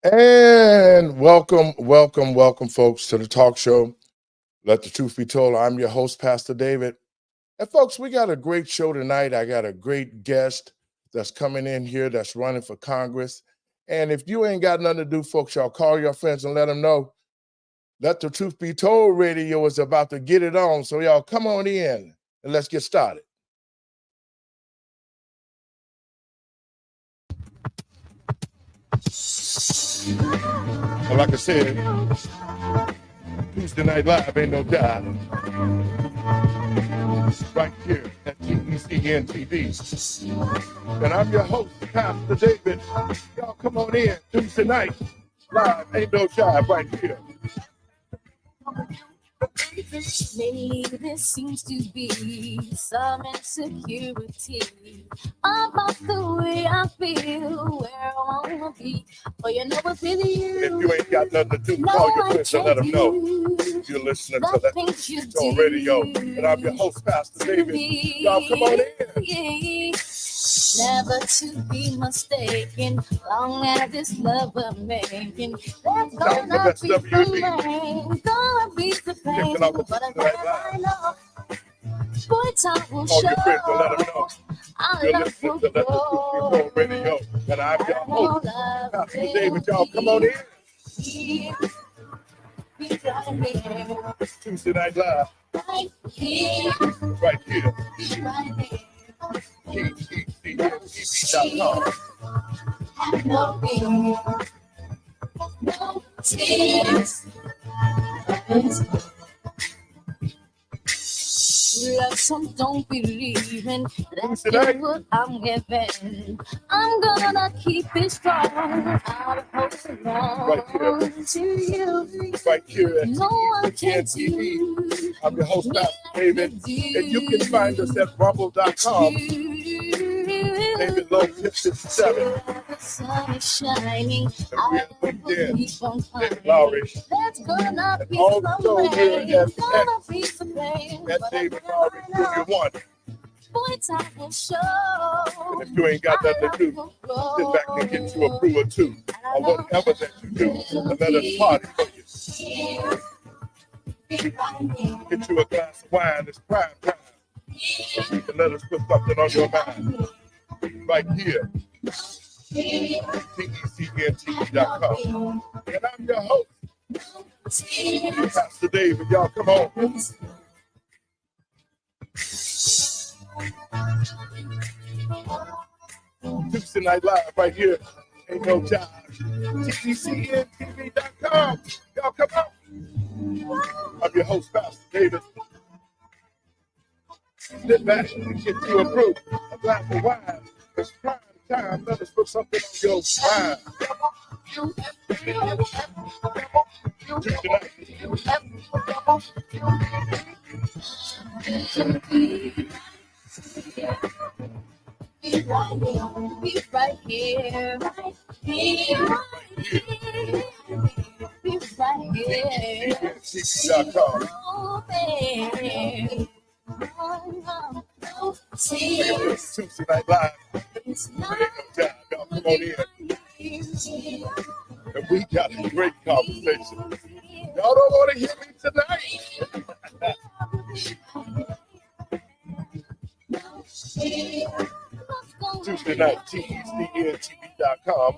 And welcome, folks, to the talk show. Let the truth be told. I'm your host, Pastor David. And folks, we got a great show tonight. I got a great guest that's coming in here that's running for Congress. And if you ain't got nothing to do, folks, y'all call your friends and let them know. Let the Truth Be Told radio is about to get it on. So y'all come on in and let's get started. Well, like I said, Tuesday Night Live ain't no job. Right here at TECN TV. And I'm your host, Pastor David. Y'all come on in. Tuesday Night Live ain't no job right here. Lately there seems to be some insecurity about the way I feel, where I wanna be. But you know it's really you. If you ain't got nothing to do, call your friends and let them know. You're listening to Let the Truth Be Told radio. And I'm your host, Pastor David. Y'all come on in. Never to be mistaken, long as this love we're making, there's gonna be the rain, gonna be the pain, but I know, boy, time will show. You're listening to Let the Truth Be Told radio, and I'm your host, Pastor David. Y'all come on in. Tuesday Night Live, right here. TECN.com. No tears. Love some don't believe in. That's what I'm giving. I'm gonna keep it strong. I'll hold on to you. Right here at No one can TV. I'm your host, Pastor David. And you can find us at rumble.com. David Lowe 57. The sun is shining. And we're at LinkedIn. David Lowery. That's gonna be also some here rain. at Gonna be some pain. At David Lowery, Junior 1. Boy, time will show. And if you ain't got nothing to do, sit back and get you a brew or two, or whatever that you do, and let us party for you. Get you a glass of wine, it's prime time. And let us put something on your mind. Right here. TECNTV.com. And I'm your host, Pastor David. Y'all come on. Tuesday Night Live right here. Ain't no job. TECNTV.com. Y'all come on. I'm your host, Pastor David. Sit back and get you a brew, a glass of wine. It's prime time. Let us put something on your mind. Tuesday night. Be right here, right here, be right here. TV.com. Tuesday Night Live. Y'all come on in. And we got a great conversation. Y'all don't want to hear me tonight. Tuesday night, TECNTV.com.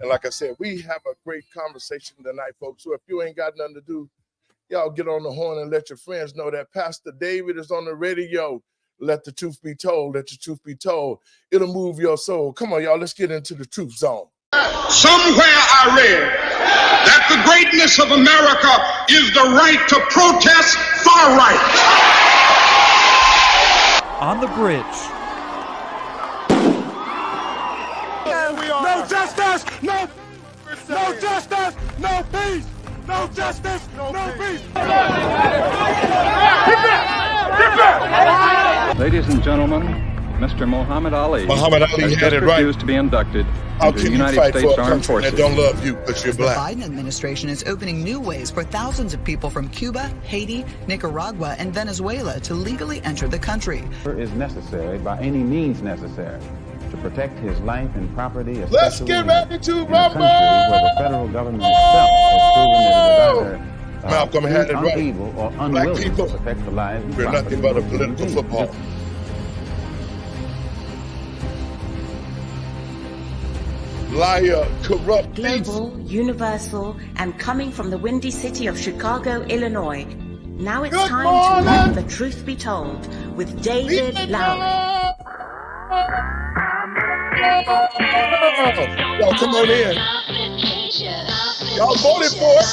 And like I said, we have a great conversation tonight, folks. So if you ain't got nothing to do, y'all get on the horn and let your friends know that Pastor David is on the radio. Let the truth be told. Let the truth be told. It'll move your soul. Come on, y'all. Let's get into the truth zone. Somewhere I read that the greatness of America is the right to protest far right. On the bridge. No justice, no justice, no peace. No justice, no peace. Ladies and gentlemen, Mr. Muhammad Ali has had it right. refused to be inducted How into the can you United fight States for a Armed country that Forces. don't love you because you're The black? Biden administration is opening new ways for thousands of people from Cuba, Haiti, Nicaragua, and Venezuela to legally enter the country. Is necessary by any means necessary to protect his life and property, Let's especially get ready to in a country where the federal government itself has proven that it is either Malcolm had it right. unable or Black unwilling people, to protect the lives and we're property nothing but a of human political beings. football. Liar, corrupt, Global, universal, and coming from the windy city of Chicago, Illinois. Now it's Good time morning. to let the truth be told with David Lowery. Y'all come on in. Y'all voted for it.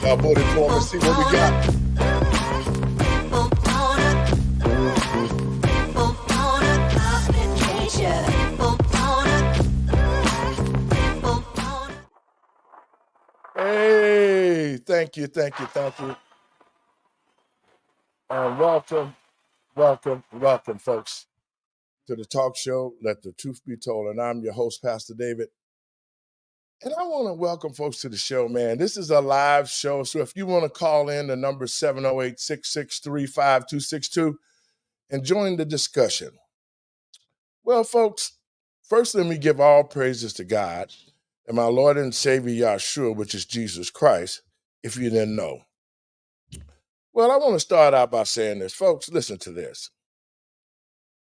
Y'all voted for it. Let's see what we got. Hey, thank you. And welcome, folks, to the talk show, Let the Truth Be Told. And I'm your host, Pastor David. And I want to welcome folks to the show, man. This is a live show. So if you want to call in, the number is 708-663-5262 and join the discussion. Well, folks, first let me give all praises to God and my Lord and Savior Yahshua, which is Jesus Christ, if you didn't know. Well, I want to start out by saying this. Folks, listen to this.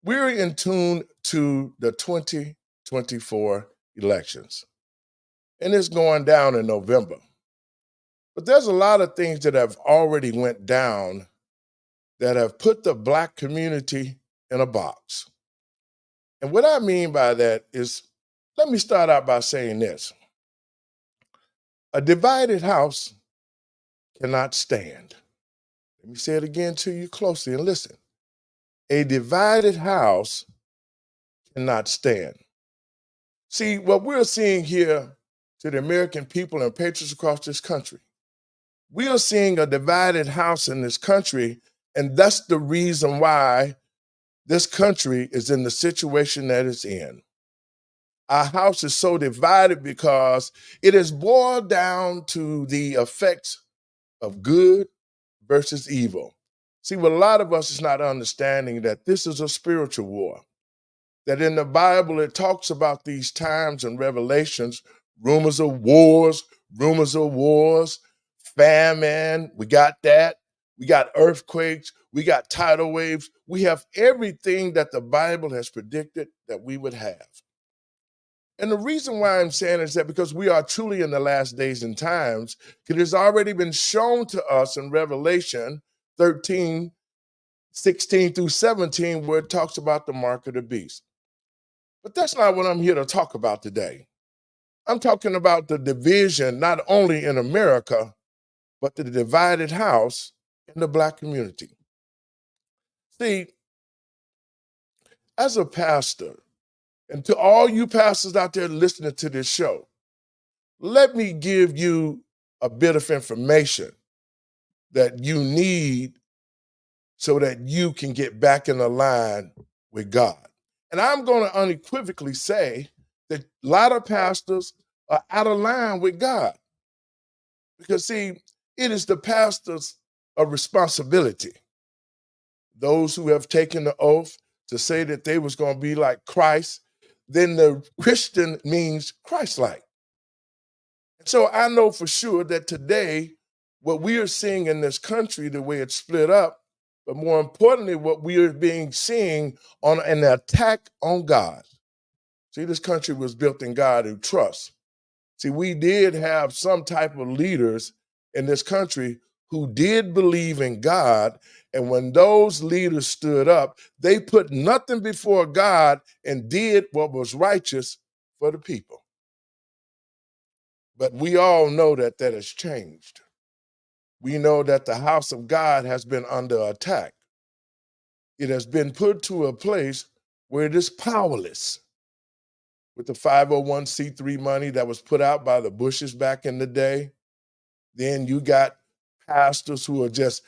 We're in tune to the 2024 elections, and it's going down in November. But there's a lot of things that have already went down that have put the Black community in a box. And what I mean by that is, let me start out by saying this. A divided house cannot stand. Let me say it again to you closely and listen. A divided house cannot stand. See, what we're seeing here to the American people and patriots across this country, we are seeing a divided house in this country, and that's the reason why this country is in the situation that it's in. Our house is so divided because it is boiled down to the effects of good versus evil. See, what a lot of us is not understanding that this is a spiritual war. That in the Bible, it talks about these times and revelations, rumors of wars, famine, we got that. We got earthquakes, we got tidal waves. We have everything that the Bible has predicted that we would have. And the reason why I'm saying is that because we are truly in the last days and times, it has already been shown to us in Revelation 13, 16 through 17, where it talks about the mark of the beast. But that's not what I'm here to talk about today. I'm talking about the division, not only in America, but the divided house in the Black community. See, as a pastor, and to all you pastors out there listening to this show, let me give you a bit of information that you need so that you can get back in the line with God. And I'm going to unequivocally say that a lot of pastors are out of line with God. Because, see, it is the pastor's responsibility. Those who have taken the oath to say that they was going to be like Christ, then the Christian means Christ-like. So I know for sure that today, what we are seeing in this country, the way it's split up, but more importantly, what we are seeing on an attack on God. See, this country was built in God who trusts. See, we did have some type of leaders in this country who did believe in God, and when those leaders stood up, they put nothing before God and did what was righteous for the people. But we all know that that has changed. We know that the house of God has been under attack. It has been put to a place where it is powerless. With the 501c3 money that was put out by the Bushes back in the day, then you got pastors who are just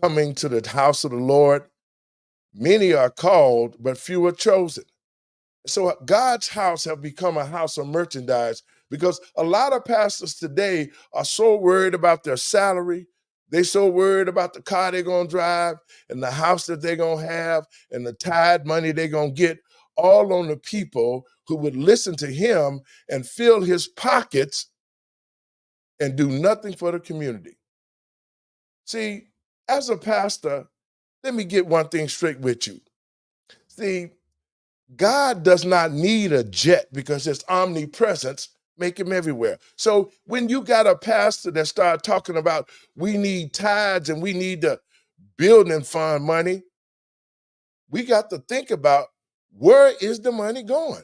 coming to the house of the Lord. Many are called, but few are chosen. So God's house have become a house of merchandise because a lot of pastors today are so worried about their salary, They so worried about the car they're going to drive and the house that they're going to have and the tithe money they're going to get, all on the people who would listen to him and fill his pockets and do nothing for the community. See, as a pastor, let me get one thing straight with you. See, God does not need a jet because his omnipresence make him everywhere. So when you got a pastor that start talking about we need tithes and we need the building fund money, we got to think about where is the money going?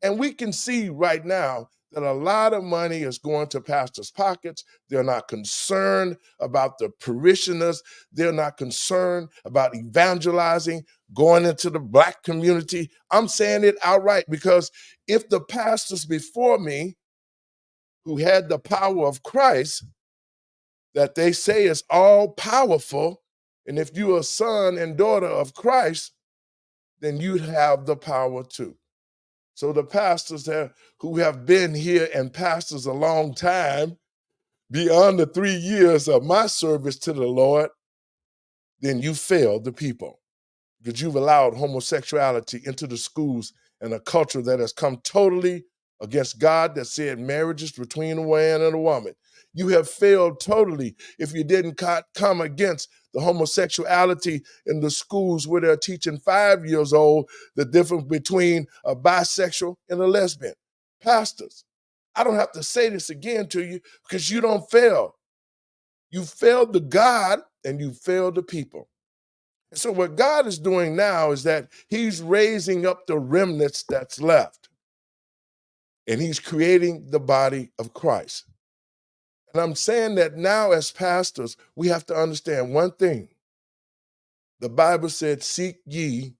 And we can see right now that a lot of money is going to pastors' pockets. They're not concerned about the parishioners. They're not concerned about evangelizing, going into the Black community. I'm saying it outright because if the pastors before me who had the power of Christ that they say is all powerful, and if you're a son and daughter of Christ, then you have the power too. So the pastors who have been here and pastors a long time, beyond the 3 years of my service to the Lord, then you failed the people because you've allowed homosexuality into the schools and a culture that has come totally against God that said marriage is between a man and a woman. You have failed totally if you didn't come against the homosexuality in the schools where they're teaching 5 years old the difference between a bisexual and a lesbian. Pastors, I don't have to say this again to you because you don't fail. You failed the God and you failed the people. And so what God is doing now is that he's raising up the remnants that's left. And he's creating the body of Christ. And I'm saying that now as pastors, we have to understand one thing. The Bible said, seek ye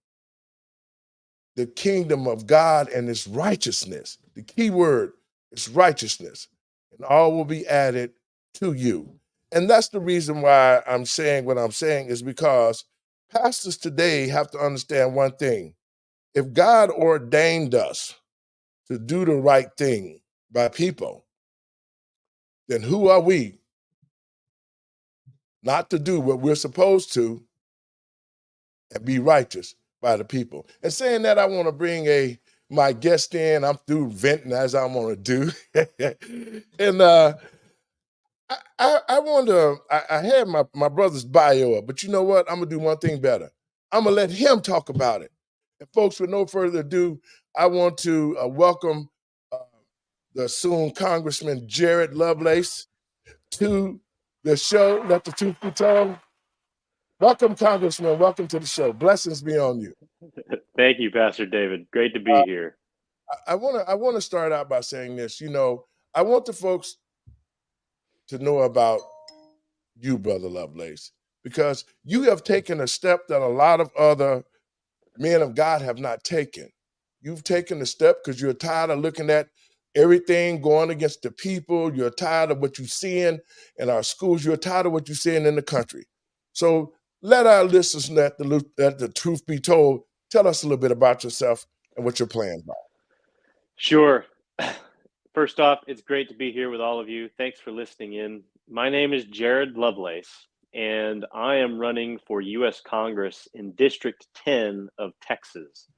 the kingdom of God and its righteousness. The key word is righteousness. And all will be added to you. And that's the reason why I'm saying what I'm saying is because pastors today have to understand one thing. If God ordained us to do the right thing by people, then who are we not to do what we're supposed to and be righteous by the people? And saying that, I want to bring my guest in. I'm through venting as I'm going to do. And I wonder, I had my brother's bio up, but you know what? I'm going to do one thing better. I'm going to let him talk about it. And folks, with no further ado, I want to welcome the soon Congressman Jared Lovelace to the show. Let the truth be told. Welcome, Congressman. Welcome to the show. Blessings be on you. Thank you, Pastor David. Great to be here. I want to start out by saying this. You know, I want the folks to know about you, Brother Lovelace, because you have taken a step that a lot of other men of God have not taken. You've taken a step because you're tired of looking at everything going against the people. You're tired of what you're seeing in our schools. You're tired of what you're seeing in the country. So let our listeners, let the truth be told, tell us a little bit about yourself and what your plans are. Sure. First off, it's great to be here with all of you. Thanks for listening in. My name is Jared Lovelace, and I am running for U.S. Congress in District 10 of Texas.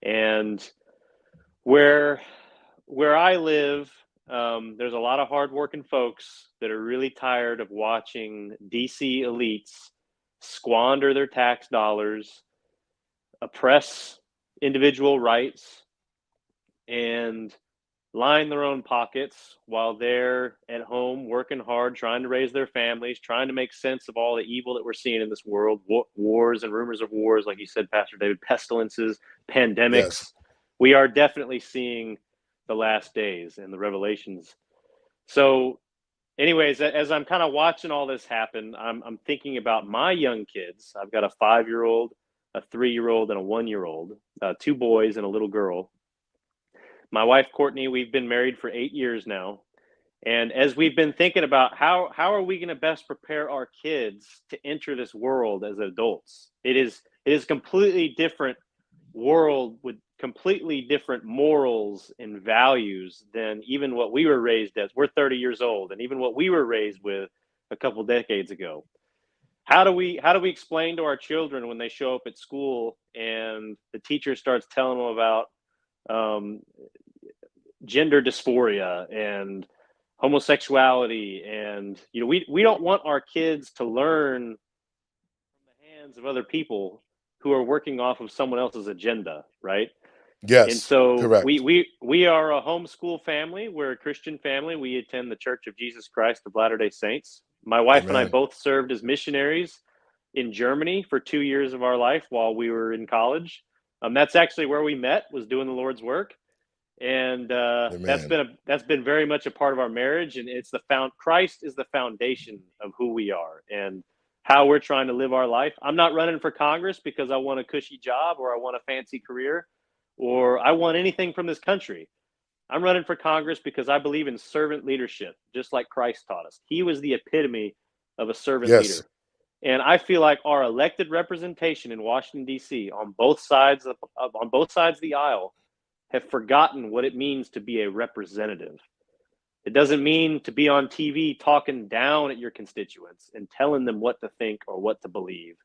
And where I live, there's a lot of hardworking folks that are really tired of watching DC elites squander their tax dollars, oppress individual rights, and line their own pockets while they're at home working hard, trying to raise their families, trying to make sense of all the evil that we're seeing in this world, wars and rumors of wars, like you said, Pastor David, pestilences, pandemics. Yes. We are definitely seeing the last days and the revelations. So anyways, as I'm kind of watching all this happen, I'm thinking about my young kids. I've got a 5-year-old, a 3-year-old, and a 1-year-old, 2 boys and a little girl. My wife, Courtney, we've been married for 8 years now. And as we've been thinking about how are we going to best prepare our kids to enter this world as adults, it is a completely different world with completely different morals and values than even what we were raised as. We're 30 years old, and even what we were raised with a couple decades ago. How do we explain to our children when they show up at school and the teacher starts telling them about gender dysphoria and homosexuality, and we don't want our kids to learn from the hands of other people who are working off of someone else's agenda, right? And Yes, so correct. we are a homeschool family. We're a Christian family. We attend the Church of Jesus Christ of Latter-day Saints. My wife and I Amen. both served as missionaries in Germany for 2 years of our life while we were in college. That's actually where we met, was doing the Lord's work. And that's Amen. been very much a part of our marriage. And it's Christ is the foundation of who we are and how we're trying to live our life. I'm not running for Congress because I want a cushy job or I want a fancy career or I want anything from this country. I'm running for Congress because I believe in servant leadership, just like Christ taught us. He was the epitome of a servant Yes. leader. And I feel like our elected representation in Washington, D.C., on both sides of the aisle, have forgotten what it means to be a representative. It doesn't mean to be on TV talking down at your constituents and telling them what to think or what to believe.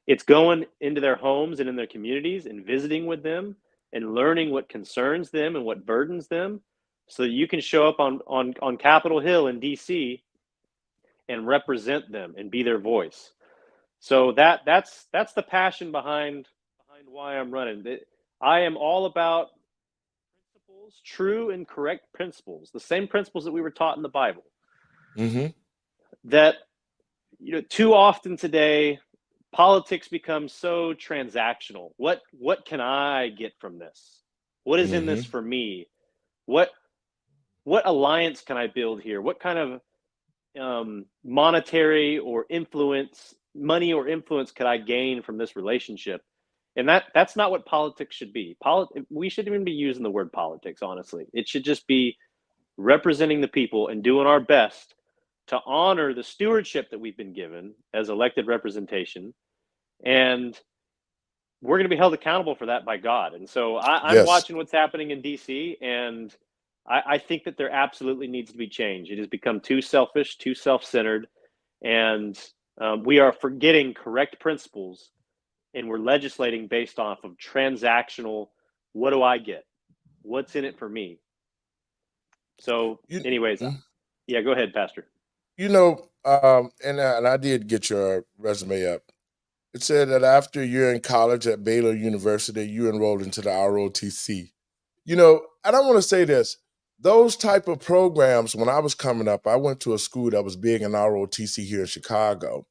It's going into their homes and in their communities and visiting with them and learning what concerns them and what burdens them so that you can show up on Capitol Hill in DC and represent them and be their voice. So that's the passion behind why I'm running. I am all about principles, true and correct principles, the same principles that we were taught in the Bible. Mm-hmm. That too often today, politics becomes so transactional. What can I get from this? What is in this for me? What alliance can I build here? What kind of monetary or money or influence could I gain from this relationship? And that's not what politics should be. We shouldn't even be using the word politics, honestly. It should just be representing the people and doing our best to honor the stewardship that we've been given as elected representation. And we're going to be held accountable for that by God. And so I'm Yes. watching what's happening in DC, and I think that there absolutely needs to be change. It has become too selfish, too self-centered, and we are forgetting correct principles, and we're legislating based off of transactional, what do I get? What's in it for me? So anyways, yeah, go ahead, Pastor. And I did get your resume up. It said that after a year in college at Baylor University, you enrolled into the ROTC. And I want to say this. Those type of programs, when I was coming up, I went to a school that was big in ROTC here in Chicago.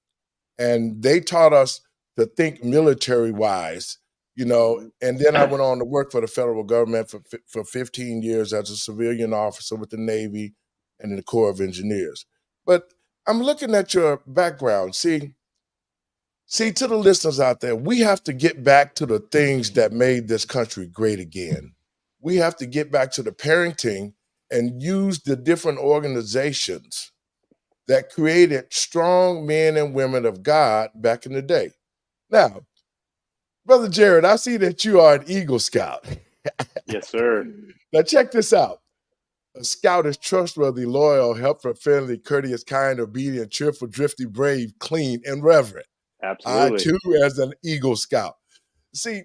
And they taught us to think military-wise, and then I went on to work for the federal government for 15 years as a civilian officer with the Navy and in the Corps of Engineers. But I'm looking at your background. See, to the listeners out there, we have to get back to the things that made this country great again. We have to get back to the parenting and use the different organizations that created strong men and women of God back in the day. Now, Brother Jared, I see that you are an Eagle Scout. Yes, sir. Now, check this out. A scout is trustworthy, loyal, helpful, friendly, courteous, kind, obedient, cheerful, drifty, brave, clean, and reverent. Absolutely. I, too, as an Eagle Scout. See,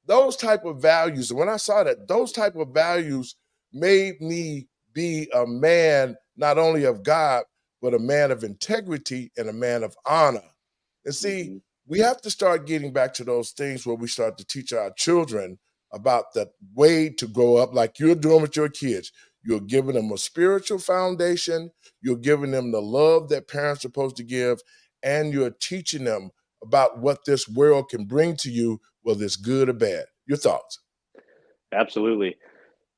those type of values, and when I saw that, those type of values made me be a man not only of God, but a man of integrity and a man of honor. And see, we have to start getting back to those things where we start to teach our children about the way to grow up like you're doing with your kids. You're giving them a spiritual foundation. You're giving them the love that parents are supposed to give. And you're teaching them about what this world can bring to you, whether it's good or bad. Your thoughts? Absolutely.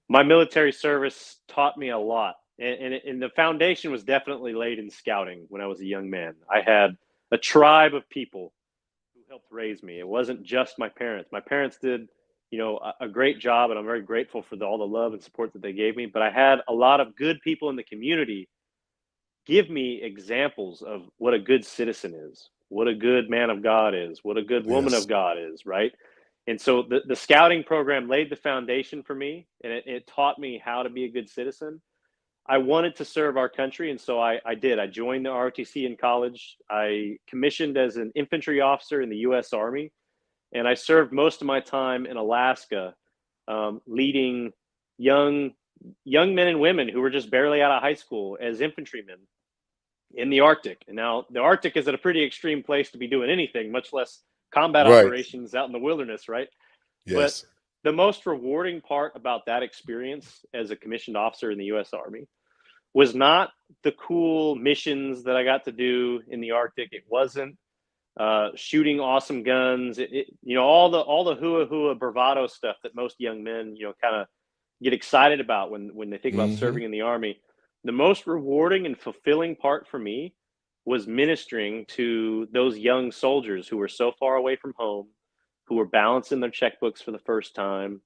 My military service taught me a lot. And the foundation was definitely laid in scouting when I was a young man. I had a tribe of people who helped raise me. It wasn't just my parents. My parents did, a great job, and I'm very grateful for all the love and support that they gave me. But I had a lot of good people in the community give me examples of what a good citizen is, what a good man of God is, what a good woman of God is, right? And so the scouting program laid the foundation for me, and it taught me how to be a good citizen. I wanted to serve our country, and so I did. I joined the ROTC in college. I commissioned as an infantry officer in the U.S. Army, and I served most of my time in Alaska, leading young men and women who were just barely out of high school as infantrymen in the Arctic. And now the Arctic is at a pretty extreme place to be doing anything, much less combat Right. operations out in the wilderness, right? But Yes. the most rewarding part about that experience as a commissioned officer in the U.S. Army was not the cool missions that I got to do in the Arctic. It wasn't shooting awesome guns. All the hua bravado stuff that most young men, kind of get excited about when they think about serving in the Army. The most rewarding and fulfilling part for me was ministering to those young soldiers who were so far away from home, who were balancing their checkbooks for the first time,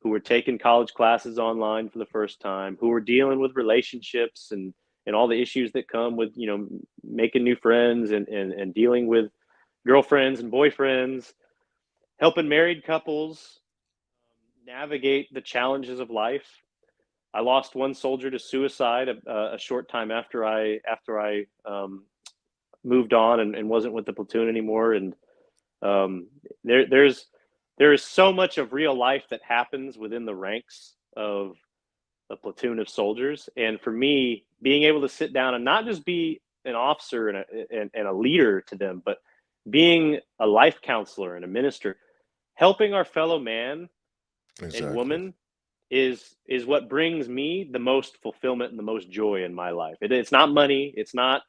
who were taking college classes online for the first time, who were dealing with relationships and all the issues that come with, making new friends and dealing with girlfriends and boyfriends, helping married couples navigate the challenges of life. I lost one soldier to suicide a short time after I moved on and wasn't with the platoon anymore. And there is so much of real life that happens within the ranks of a platoon of soldiers. And for me, being able to sit down and not just be an officer and a leader to them, but being a life counselor and a minister, helping our fellow man and woman is what brings me the most fulfillment and the most joy in my life. It's not money. It's not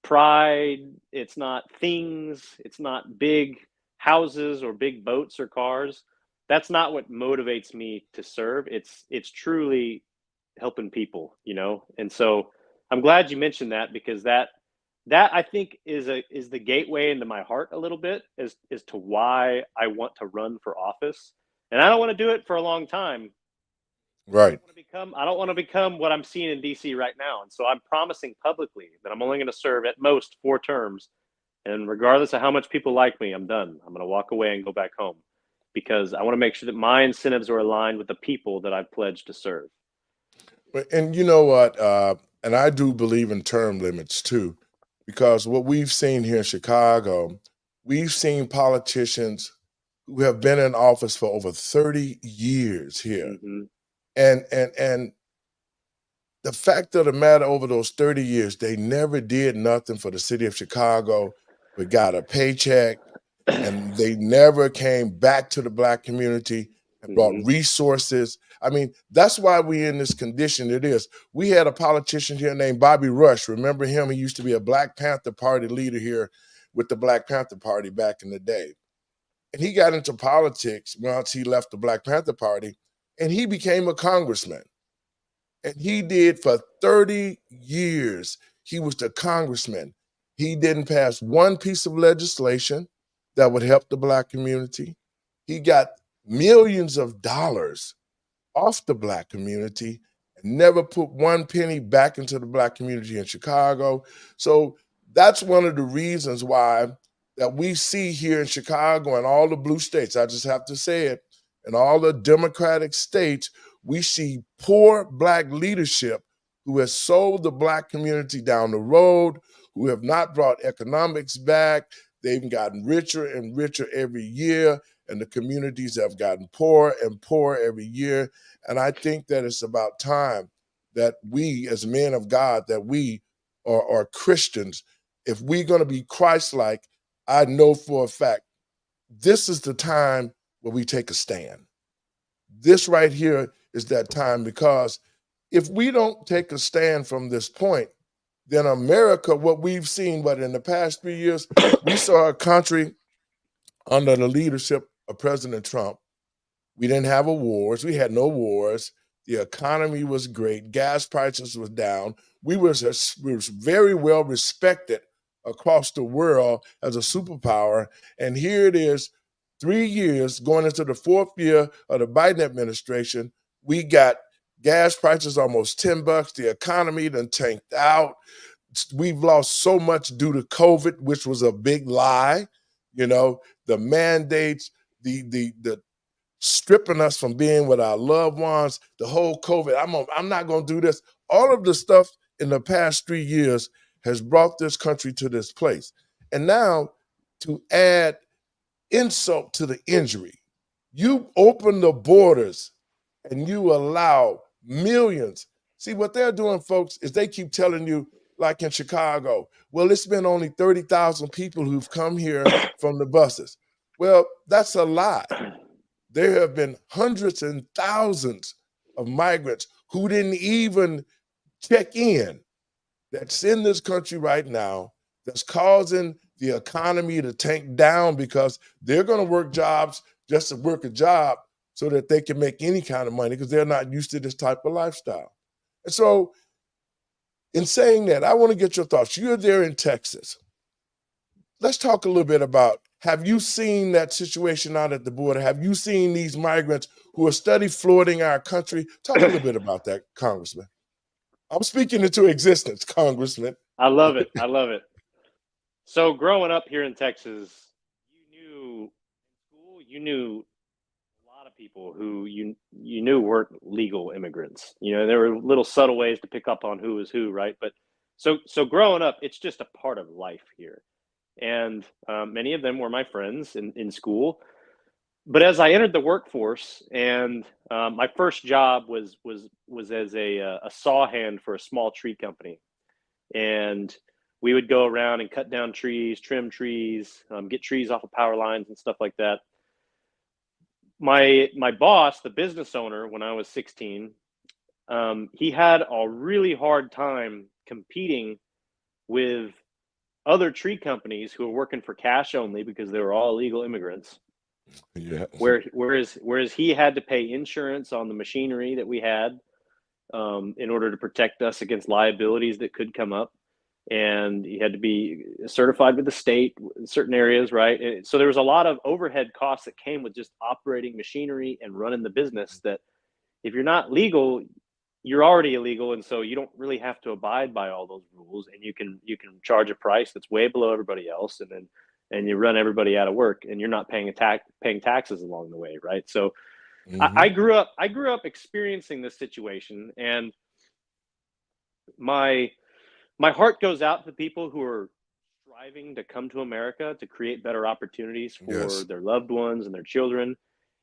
pride. It's not things. It's not big houses or big boats or cars. That's not what motivates me to serve. It's truly helping people, And so I'm glad you mentioned that, because that I think is the gateway into my heart a little bit as to why I want to run for office. And I don't want to do it for a long time. Right. I don't want to become what I'm seeing in DC right now. And so I'm promising publicly that I'm only going to serve at most 4 terms. And regardless of how much people like me, I'm done. I'm going to walk away and go back home, because I want to make sure that my incentives are aligned with the people that I've pledged to serve. And you know what? And I do believe in term limits too, because what we've seen here in Chicago, we've seen politicians who have been in office for over 30 years here. And the fact of the matter, over those 30 years, they never did nothing for the city of Chicago, but got a paycheck, and they never came back to the Black community and brought resources. I mean, that's why we're in this condition it is. We had a politician here named Bobby Rush. Remember him? He used to be a Black Panther Party leader here with the Black Panther Party back in the day. And he got into politics once he left the Black Panther Party, and he became a congressman. And he did for 30 years. He was the congressman. He didn't pass one piece of legislation that would help the Black community. He got millions of dollars off the Black community and never put one penny back into the Black community in Chicago. So that's one of the reasons why that we see here in Chicago and all the blue states, I just have to say it, in all the Democratic states, we see poor Black leadership who has sold the Black community down the road, who have not brought economics back. They've gotten richer and richer every year, and the communities have gotten poorer and poorer every year. And I think that it's about time that we, as men of God, that we are Christians, if we're going to be Christ-like, I know for a fact, this is the time where we take a stand. This right here is that time, because if we don't take a stand from this point, then America, what we've seen, but in the past 3 years, we saw a country under the leadership of President Trump. We didn't have wars. We had no wars. The economy was great. Gas prices were down. We were very well respected across the world as a superpower. And here it is, 3 years going into the 4th year of the Biden administration. We got gas prices almost $10. The economy done tanked out. We've lost so much due to COVID, which was a big lie. The mandates, the stripping us from being with our loved ones, the whole COVID, I'm not going to do this. All of the stuff in the past 3 years has brought this country to this place. And now to add insult to the injury, you open the borders and you allow millions. See, what they're doing, folks, is they keep telling you, like in Chicago, well, it's been only 30,000 people who've come here from the buses. Well, that's a lie. There have been hundreds and thousands of migrants who didn't even check in, that's in this country right now, that's causing the economy to tank down because they're going to work jobs just to work a job so that they can make any kind of money because they're not used to this type of lifestyle. And so in saying that, I want to get your thoughts. You're there in Texas. Let's talk a little bit about, have you seen that situation out at the border? Have you seen these migrants who are steady flooding our country? Talk a little bit about that, Congressman. I'm speaking into existence, Congressman. I love it. I love it. So growing up here in Texas, you knew a lot of people who you knew weren't legal immigrants. You know, there were little subtle ways to pick up on who was who, right? But so growing up, it's just a part of life here. And many of them were my friends in school. But as I entered the workforce, and my first job was as a saw hand for a small tree company, and we would go around and cut down trees, trim trees, get trees off of power lines and stuff like that. My boss, the business owner, when I was 16, he had a really hard time competing with other tree companies who were working for cash only because they were all illegal immigrants. Yeah. Whereas he had to pay insurance on the machinery that we had in order to protect us against liabilities that could come up, and he had to be certified with the state in certain areas, right? And so there was a lot of overhead costs that came with just operating machinery and running the business that if you're not legal, you're already illegal, and so you don't really have to abide by all those rules, and you can charge a price that's way below everybody else, and you run everybody out of work, and you're not paying taxes along the way, right? So I grew up experiencing this situation, and my heart goes out to people who are striving to come to America to create better opportunities for their loved ones and their children,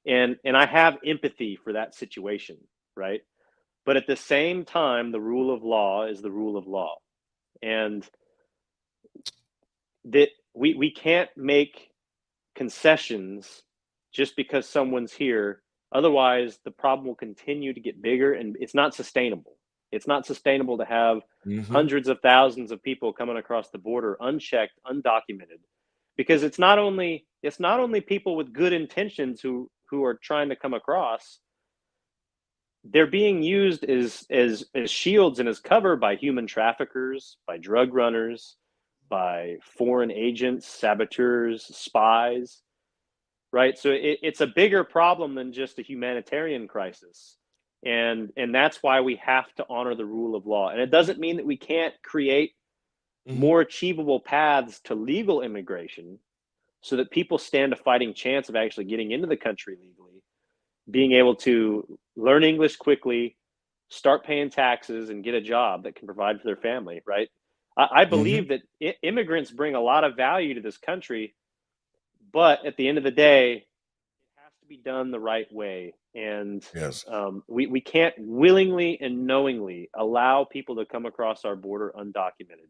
and I have empathy for that situation, right? But at the same time, the rule of law is the rule of law, and that we can't make concessions just because someone's here. Otherwise, the problem will continue to get bigger, and it's not sustainable. It's not sustainable to have hundreds of thousands of people coming across the border unchecked, undocumented, because it's not only people with good intentions who are trying to come across. They're being used as shields and as cover by human traffickers, by drug runners, by foreign agents, saboteurs, spies, right? So it's a bigger problem than just a humanitarian crisis. And that's why we have to honor the rule of law. And it doesn't mean that we can't create more achievable paths to legal immigration so that people stand a fighting chance of actually getting into the country legally, being able to learn English quickly, start paying taxes, and get a job that can provide for their family, right? I believe that immigrants bring a lot of value to this country, but at the end of the day, it has to be done the right way. And we can't willingly and knowingly allow people to come across our border undocumented,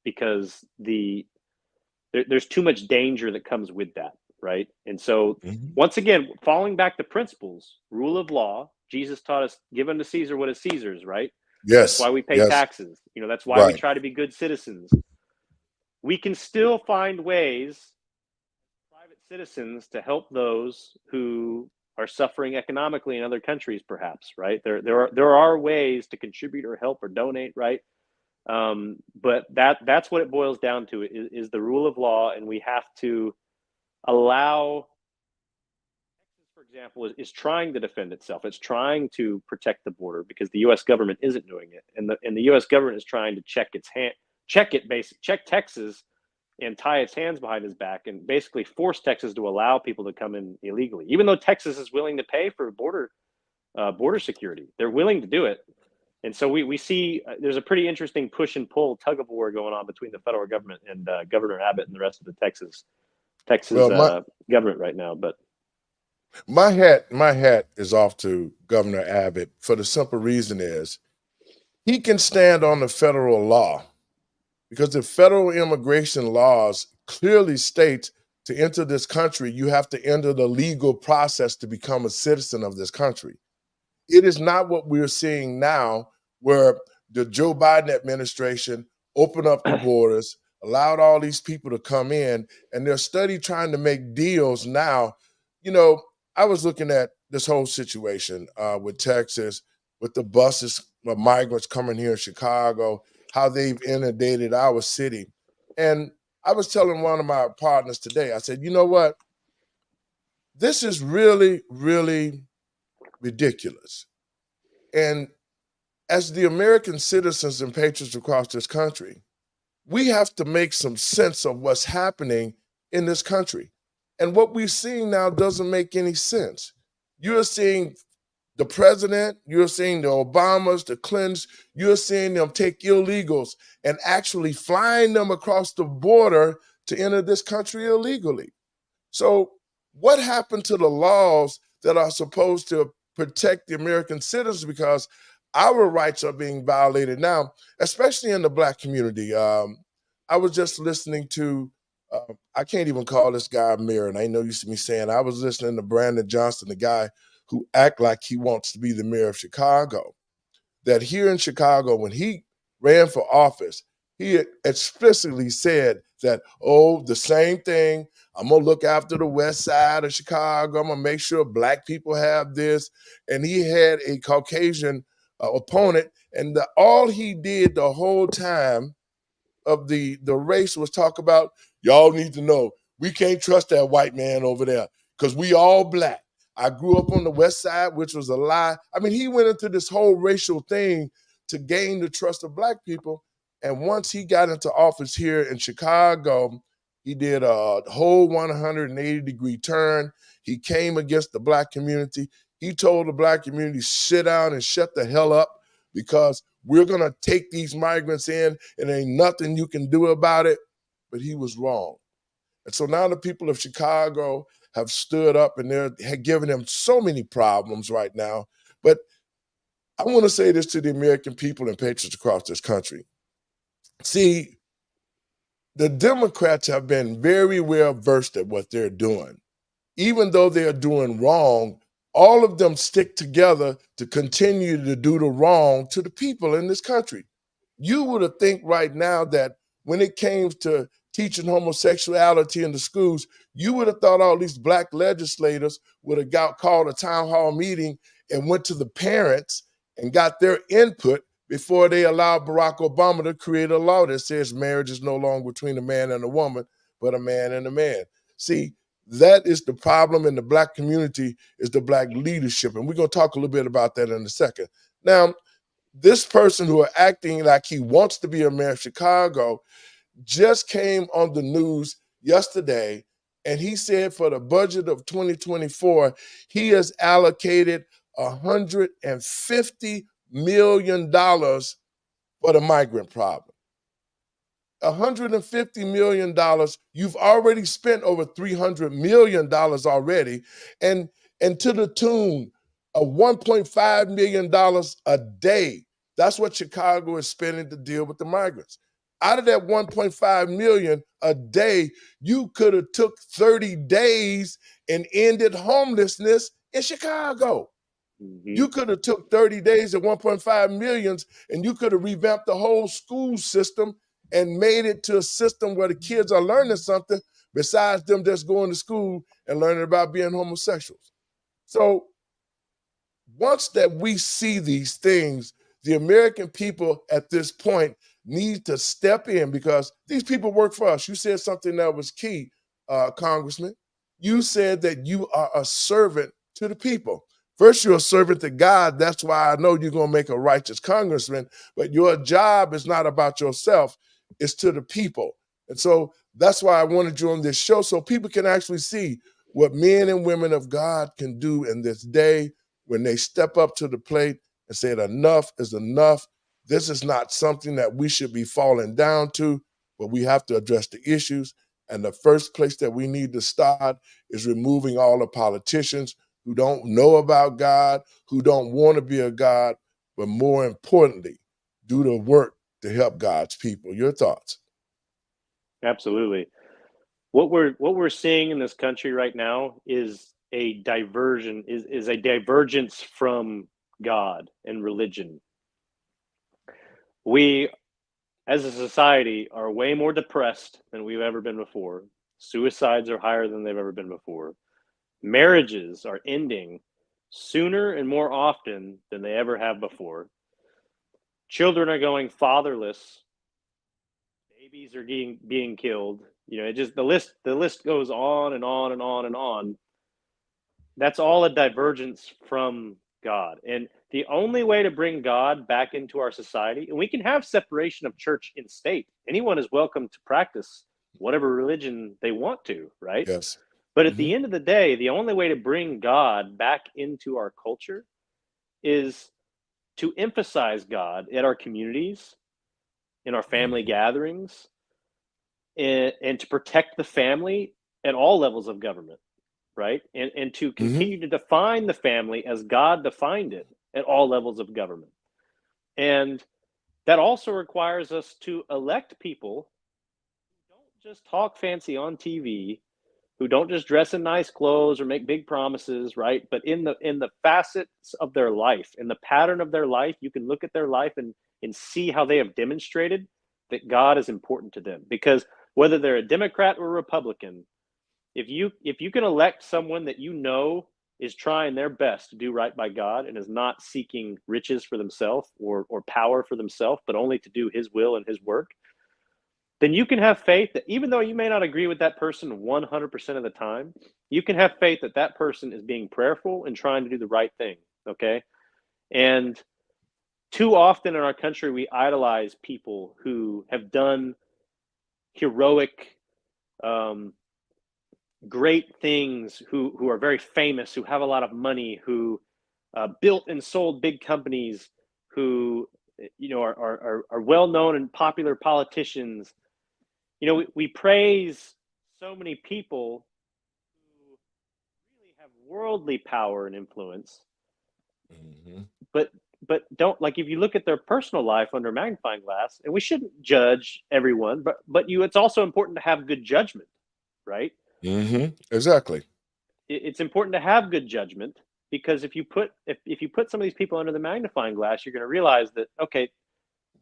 because there's too much danger that comes with that, right? And so once again, falling back to principles, rule of law, Jesus taught us, give unto Caesar what is Caesar's, right? Yes. That's why we pay taxes. You know, that's why we try to be good citizens. We can still find ways, private citizens, to help those who are suffering economically in other countries, perhaps, right? There are ways to contribute or help or donate, right? But that's what it boils down to is the rule of law, and we have to allow. For example, is trying to defend itself. It's trying to protect the border because the U.S. government isn't doing it, and the U.S. government is trying to check Texas and tie its hands behind his back and basically force Texas to allow people to come in illegally, even though Texas is willing to pay for border security. They're willing to do it. And so we see there's a pretty interesting push and pull tug of war going on between the federal government and Governor Abbott and the rest of the Texas government right now. But my hat is off to Governor Abbott for the simple reason is he can stand on the federal law because the federal immigration laws clearly state to enter this country, you have to enter the legal process to become a citizen of this country. It is not what we're seeing now, where the Joe Biden administration opened up the borders, allowed all these people to come in, and they're steady trying to make deals now. You know, I was looking at this whole situation with Texas, with the buses of migrants coming here in Chicago, how they've inundated our city. And I was telling one of my partners today, I said, you know what? This is really, really ridiculous. And as the American citizens and patriots across this country, we have to make some sense of what's happening in this country. And what we're seeing now doesn't make any sense. You're seeing the president, you're seeing the Obamas, the Clintons, you're seeing them take illegals and actually flying them across the border to enter this country illegally. So what happened to the laws that are supposed to protect the American citizens, because our rights are being violated now, especially in the Black community? I was just listening to, I can't even call this guy a mayor, and I know you see me saying, I was listening to Brandon Johnson, the guy who act like he wants to be the mayor of Chicago, that here in Chicago, when he ran for office, he explicitly said that, oh, the same thing, I'm going to look after the west side of Chicago. I'm going to make sure Black people have this. And he had a Caucasian opponent. And all he did the whole time of the race was talk about, y'all need to know, we can't trust that white man over there because we all Black. I grew up on the west side, which was a lie. I mean, he went into this whole racial thing to gain the trust of Black people. And once he got into office here in Chicago, he did a whole 180-degree turn. He came against the Black community. He told the Black community, sit down and shut the hell up because we're going to take these migrants in and ain't nothing you can do about it. But he was wrong. And so now the people of Chicago have stood up and they're giving him so many problems right now. But I want to say this to the American people and patriots across this country. See, the Democrats have been very well versed at what they're doing. Even though they're doing wrong, all of them stick together to continue to do the wrong to the people in this country. You would have think right now that when it came to teaching homosexuality in the schools, you would have thought all these Black legislators would have called a town hall meeting and went to the parents and got their input before they allowed Barack Obama to create a law that says marriage is no longer between a man and a woman, but a man and a man. See, that is the problem in the Black community, is the Black leadership. And we're going to talk a little bit about that in a second. Now, this person who are acting like he wants to be a mayor of Chicago just came on the news yesterday, and he said for the budget of 2024, he has allocated $150 million for the migrant problem. $150 million. You've already spent over $300 million already, and to the tune of $1.5 million a day. That's what Chicago is spending to deal with the migrants. Out of that 1.5 million a day, you could have took 30 days and ended homelessness in Chicago. Mm-hmm. You could have took 30 days at 1.5 million and you could have revamped the whole school system and made it to a system where the kids are learning something besides them just going to school and learning about being homosexuals. So once that we see these things, the American people at this point need to step in because these people work for us. You said something that was key, Congressman. You said that you are a servant to the people. First, you're a servant to God. That's why I know you're going to make a righteous congressman, but your job is not about yourself. It's to the people. And so That's why I wanted you on this show, so people can actually see what men and women of God can do in this day when they step up to the plate and say enough is enough. This is not something that we should be falling down to, but we have to address the issues. And the first place that we need to start is removing all the politicians who don't know about God, who don't want to be a God, but more importantly, do the work to help God's people. Your thoughts? Absolutely. What we're seeing in this country right now is a diversion, is a divergence from God and religion. We, as a society, are way more depressed than we've ever been before. Suicides are higher than they've ever been before. Marriages are ending sooner and more often than they ever have before. Children are going fatherless. Babies are being killed. It just the list goes on and on and on and on. That's all a divergence from God. And the only way to bring God back into our society, and we can have separation of church and state. Anyone is welcome to practice whatever religion they want to, right? Yes. But at the end of the day, the only way to bring God back into our culture is to emphasize God at our communities, in our family gatherings, and to protect the family at all levels of government, right? And to continue to define the family as God defined it at all levels of government. And that also requires us to elect people who don't just talk fancy on TV, who don't just dress in nice clothes or make big promises, right? But in the facets of their life, in the pattern of their life, you can look at their life and see how they have demonstrated that God is important to them. Because whether they're a Democrat or a Republican, if you can elect someone that you know is trying their best to do right by God and is not seeking riches for themselves or power for themselves, but only to do his will and his work, then you can have faith that even though you may not agree with that person 100% of the time, you can have faith that that person is being prayerful and trying to do the right thing, okay? And too often in our country, we idolize people who have done heroic, great things, who are very famous, who have a lot of money, who built and sold big companies, who are well-known and popular politicians. We praise so many people who really have worldly power and influence, but don't, like, if you look at their personal life under a magnifying glass, and we shouldn't judge everyone, but it's also important to have good judgment, right? Exactly. It's important to have good judgment, because if you put some of these people under the magnifying glass, you're going to realize that, okay,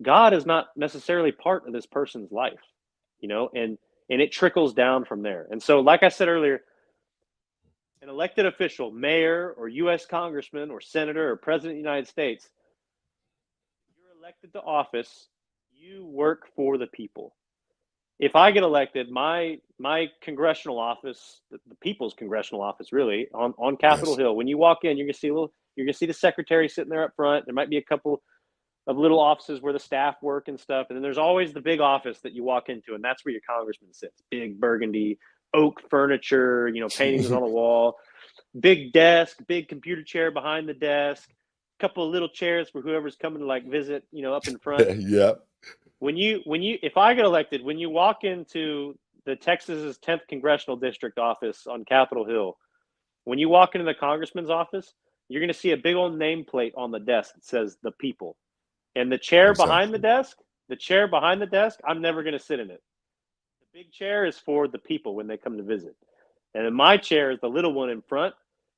God is not necessarily part of this person's life, and it trickles down from there. And so, like I said earlier, an elected official, mayor or U.S. congressman or senator or president of the United States, if you're elected to office, you work for the people. If I get elected, my congressional office, the people's congressional office, really, on Capitol Hill, when you walk in, you're gonna see the secretary sitting there up front. There might be a couple of little offices where the staff work and stuff, and then there's always the big office that you walk into, and that's where your congressman sits. Big burgundy oak furniture, paintings on the wall, big desk, big computer chair behind the desk, a couple of little chairs for whoever's coming to, like, visit, up in front. Yep. If I get elected, when you walk into the Texas's 10th congressional district office on Capitol Hill, when you walk into the congressman's office, you're going to see a big old nameplate on the desk that says "the people," and the chair behind the desk, I'm never going to sit in it. The big chair is for the people when they come to visit, and then my chair is the little one in front,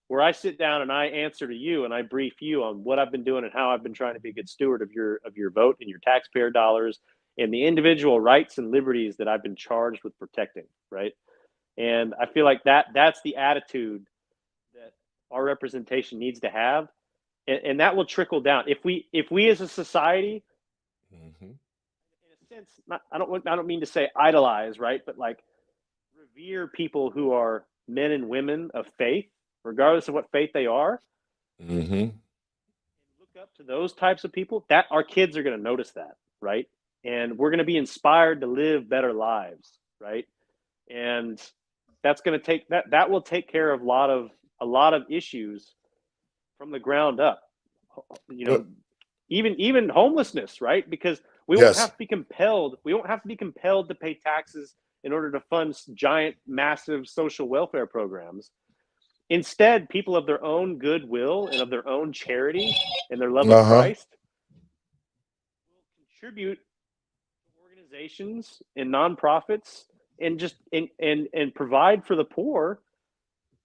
where I sit down and I answer to you and I brief you on what I've been doing and how I've been trying to be a good steward of your vote and your taxpayer dollars and the individual rights and liberties that I've been charged with protecting, right? And I feel like that's the attitude that our representation needs to have, and that will trickle down. If we as a society, in a sense, I don't mean to say idolize, right, but like revere people who are men and women of faith, regardless of what faith they are, look up to those types of people, that our kids are going to notice that, right? And we're going to be inspired to live better lives, right? and that's going to take that will take care of a lot of issues from the ground up. You know, even homelessness, right? Because we won't have to be compelled. We won't have to be compelled to pay taxes in order to fund giant, massive social welfare programs. Instead, people of their own goodwill and of their own charity and their love of Christ will contribute to organizations and nonprofits and just and provide for the poor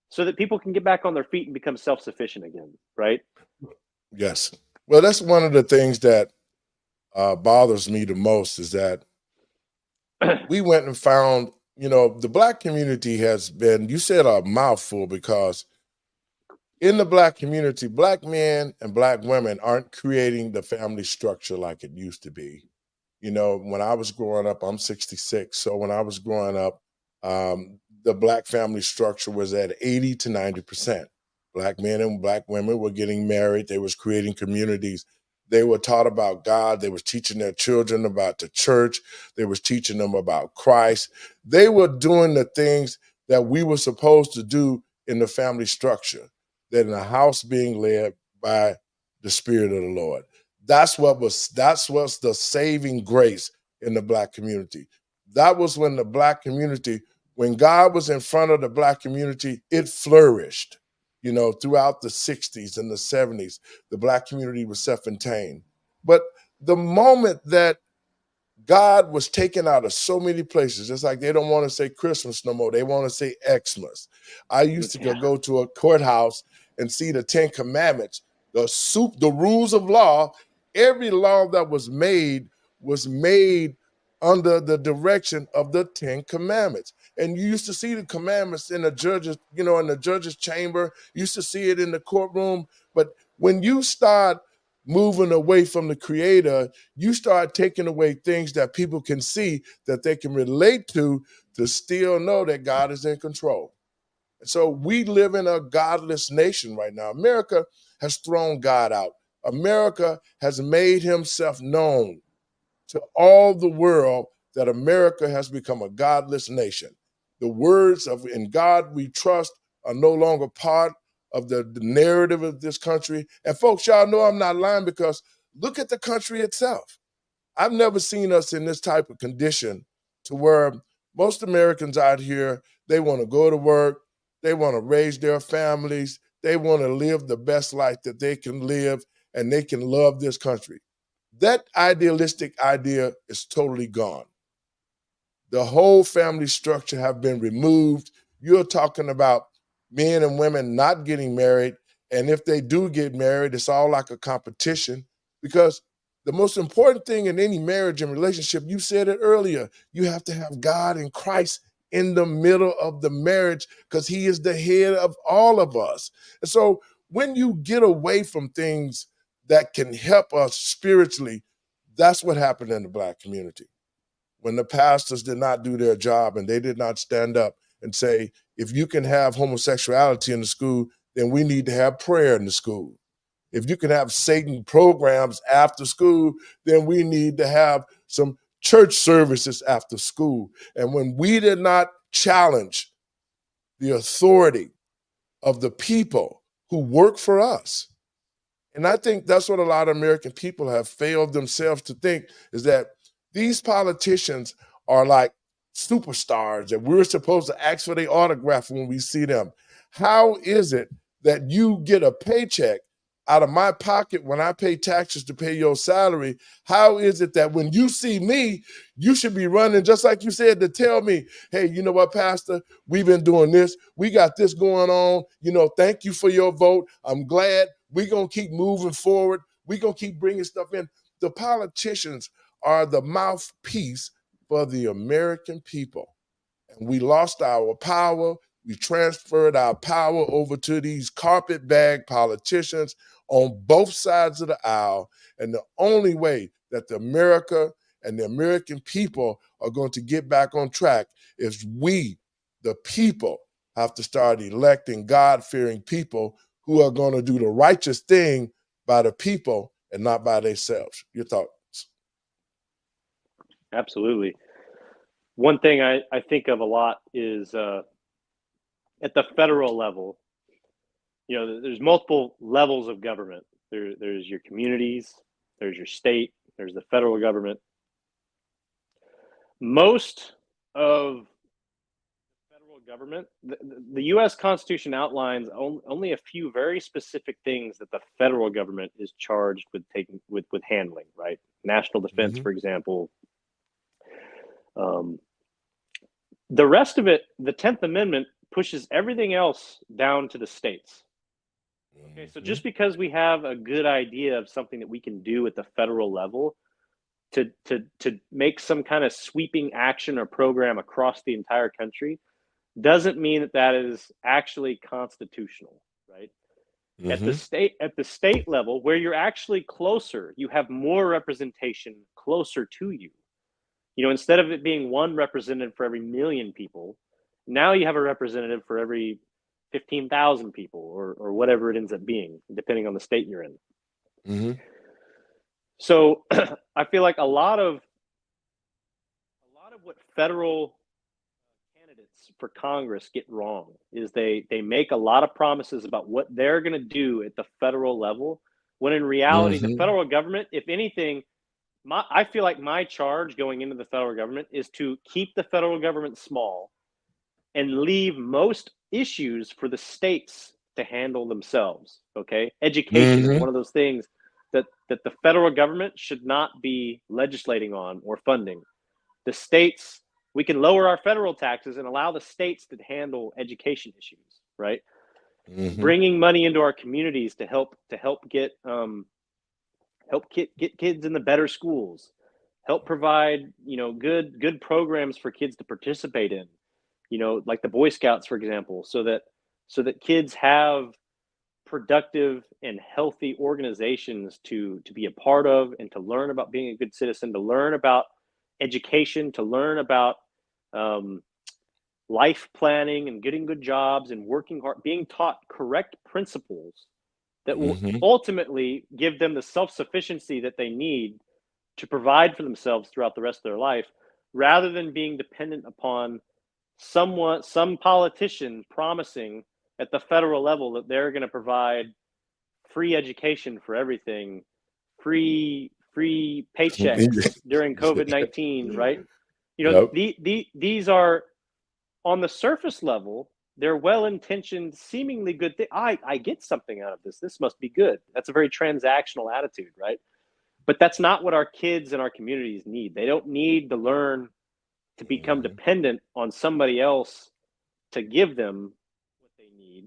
so that people can get back on their feet and become self-sufficient again, right? Yes. Well, that's one of the things that bothers me the most is that we went and found, you know, the Black community has been, you said a mouthful, because in the Black community, Black men and Black women aren't creating the family structure like it used to be. You know, when I was growing up, I'm 66. So when I was growing up, the Black family structure was at 80 to 90%. Black men and Black women were getting married. They was creating communities. They were taught about God. They was teaching their children about the church. They was teaching them about Christ. They were doing the things that we were supposed to do in the family structure, that in a house being led by the Spirit of the Lord. That's what's the saving grace in the Black community. That was when the Black community, when God was in front of the Black community, it flourished. You know, throughout the 60s and the 70s, the Black community was self-contained. But the moment that God was taken out of so many places, it's like they don't want to say Christmas no more. They want to say Xmas. I used to go to a courthouse and see the 10 Commandments, the rules of law. Every law that was made under the direction of the 10 Commandments. And you used to see the commandments in the judges, you know, in the judge's chamber. You used to see it in the courtroom. But when you start moving away from the Creator, you start taking away things that people can see, that they can relate to still know that God is in control. So we live in a godless nation right now. America has thrown God out. America has made himself known to all the world that America has become a godless nation. The words of "in God we trust" are no longer part of the narrative of this country. And folks, y'all know I'm not lying, because look at the country itself. I've never seen us in this type of condition, to where most Americans out here, they want to go to work, they want to raise their families, they want to live the best life that they can live, and they can love this country. That idealistic idea is totally gone. The whole family structure have been removed. You're talking about men and women not getting married. And if they do get married, it's all like a competition, because the most important thing in any marriage and relationship, you said it earlier, you have to have God and Christ in the middle of the marriage, because he is the head of all of us. And so when you get away from things that can help us spiritually, that's what happened in the Black community. When the pastors did not do their job and they did not stand up and say, if you can have homosexuality in the school, then we need to have prayer in the school. If you can have Satan programs after school, then we need to have some church services after school. And when we did not challenge the authority of the people who work for us, and I think that's what a lot of American people have failed themselves to think, is that these politicians are like superstars that we're supposed to ask for their autograph when we see them. How is it that you get a paycheck out of my pocket when I pay taxes to pay your salary? How is it that when you see me, you should be running, just like you said, to tell me, hey, you know what, Pastor, we've been doing this. We got this going on. You know, thank you for your vote. I'm glad. We're going to keep moving forward. We're going to keep bringing stuff in. The politicians are the mouthpiece for the American people. And we lost our power. We transferred our power over to these carpetbag politicians on both sides of the aisle. And the only way that the America and the American people are going to get back on track is we, the people, have to start electing God-fearing people who are going to do the righteous thing by the people and not by themselves. Your thoughts? Absolutely. one thing I think of a lot is at the federal level, there's multiple levels of government. There's your communities, there's your state, there's the federal government. Most of the federal government, the U.S. Constitution outlines only a few very specific things that the federal government is charged with handling, right? National defense, for example. The rest of it, the 10th Amendment pushes everything else down to the states. Okay, so just because we have a good idea of something that we can do at the federal level to make some kind of sweeping action or program across the entire country doesn't mean that that is actually constitutional, right? At the state level, where you're actually closer, you have more representation closer to you. Instead of it being one representative for every million people, now you have a representative for every 15,000 people or whatever it ends up being, depending on the state you're in. So I feel like a lot of what federal candidates for Congress get wrong is they make a lot of promises about what they're going to do at the federal level, when in reality, the federal government, if anything, I feel like my charge going into the federal government is to keep the federal government small and leave most issues for the states to handle themselves. Okay, education is one of those things that the federal government should not be legislating on or funding. The states, we can lower our federal taxes and allow the states to handle education issues, right? Bringing money into our communities to help get kids in the better schools, help provide good programs for kids to participate in, like the Boy Scouts, for example, so that kids have productive and healthy organizations to be a part of and to learn about being a good citizen, to learn about education, to learn about life planning and getting good jobs and working hard, being taught correct principles that will ultimately give them the self-sufficiency that they need to provide for themselves throughout the rest of their life, rather than being dependent upon some politician promising at the federal level that they're going to provide free education for everything, free paychecks during COVID-19, right? These are, on the surface level, they're well-intentioned, seemingly good things. I get something out of this. This must be good. That's a very transactional attitude, right? But that's not what our kids and our communities need. They don't need to learn to become dependent on somebody else to give them what they need.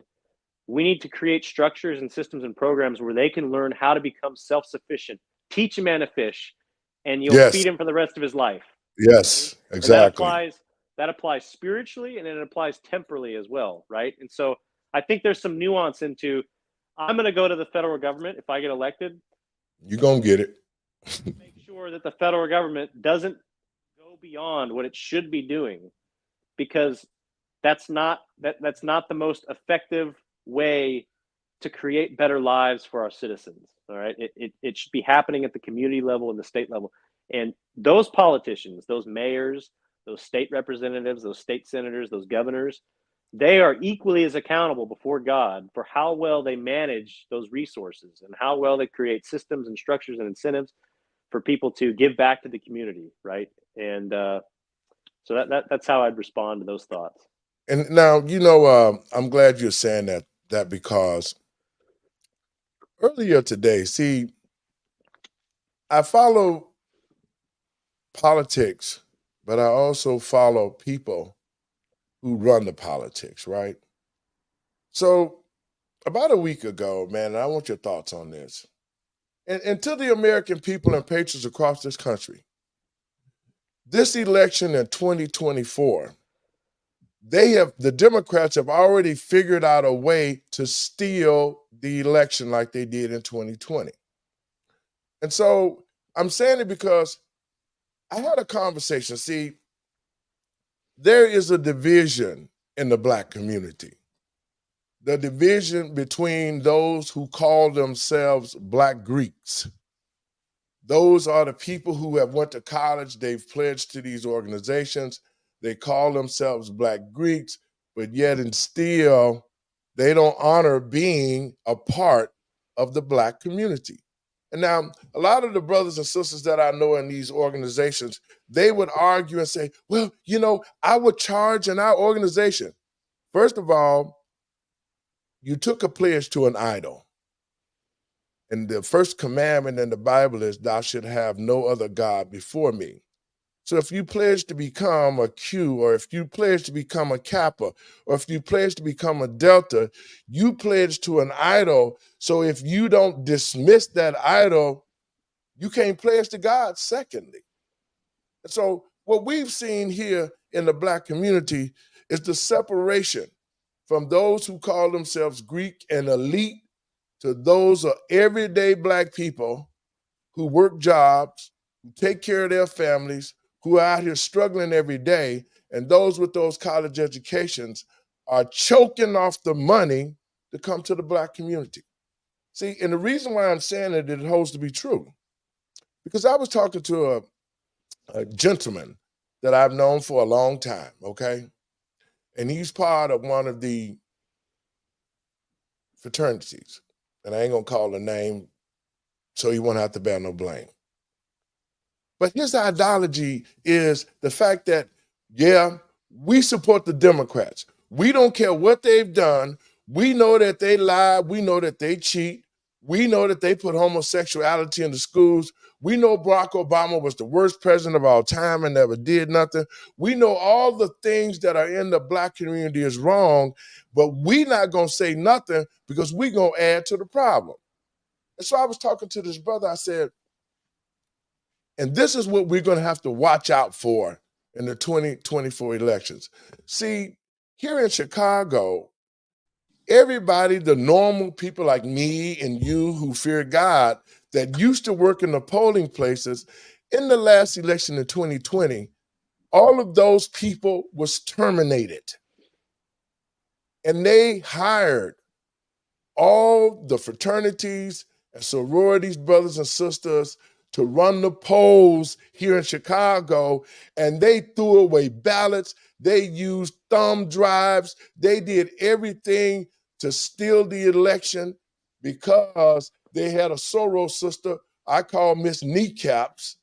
We need to create structures and systems and programs where they can learn how to become self-sufficient. Teach a man to fish, and you'll feed him for the rest of his life. Yes, exactly. And that applies spiritually, and it applies temporally as well, right? And so I think there's some nuance into, I'm going to go to the federal government if I get elected. You're going to get it. Make sure that the federal government doesn't go beyond what it should be doing, because that's not the most effective way to create better lives for our citizens. All right, it should be happening at the community level and the state level. And those politicians, those mayors, those state representatives, those state senators, those governors, they are equally as accountable before God for how well they manage those resources and how well they create systems and structures and incentives for people to give back to the community, right? And so that's how I'd respond to those thoughts. And now, I'm glad you're saying that because earlier today, see, I follow politics, but I also follow people who run the politics, right? So about a week ago, man, and I want your thoughts on this. And to the American people and patriots across this country, this election in 2024, the Democrats have already figured out a way to steal the election like they did in 2020. And so I'm saying it because I had a conversation. See, there is a division in the Black community. The division between those who call themselves Black Greeks. Those are the people who have went to college, they've pledged to these organizations, They call themselves Black Greeks, but yet and still, they don't honor being a part of the Black community. And now, a lot of the brothers and sisters that I know in these organizations, they would argue and say, well, you know, I would charge in our organization. First of all, you took a pledge to an idol. And the first commandment in the Bible is, thou should have no other God before me. So if you pledge to become a Q, or if you pledge to become a Kappa, or if you pledge to become a Delta, you pledge to an idol. So if you don't dismiss that idol, you can't pledge to God, secondly. And so what we've seen here in the Black community is the separation from those who call themselves Greek and elite to those are everyday Black people who work jobs, who take care of their families, who are out here struggling every day, and those with those college educations are choking off the money to come to the Black community. See, and the reason why I'm saying it holds to be true, because I was talking to a gentleman that I've known for a long time, okay? And he's part of one of the fraternities, and I ain't gonna call the name so he won't have to bear no blame. But his ideology is the fact that, yeah, we support the Democrats. We don't care what they've done. We know that they lie. We know that they cheat. We know that they put homosexuality in the schools. We know Barack Obama was the worst president of all time and never did nothing. We know all the things that are in the Black community is wrong, but we're not going to say nothing because we're going to add to the problem. And so I was talking to this brother. I said, and this is what we're going to have to watch out for in the 2024 elections. See, here in Chicago, everybody, the normal people like me and you who fear God that used to work in the polling places, in the last election in 2020, all of those people was terminated. And they hired all the fraternities and sororities, brothers and sisters, to run the polls here in Chicago, and they threw away ballots. They used thumb drives. They did everything to steal the election because they had a Soros sister, I call Miss Kneecaps,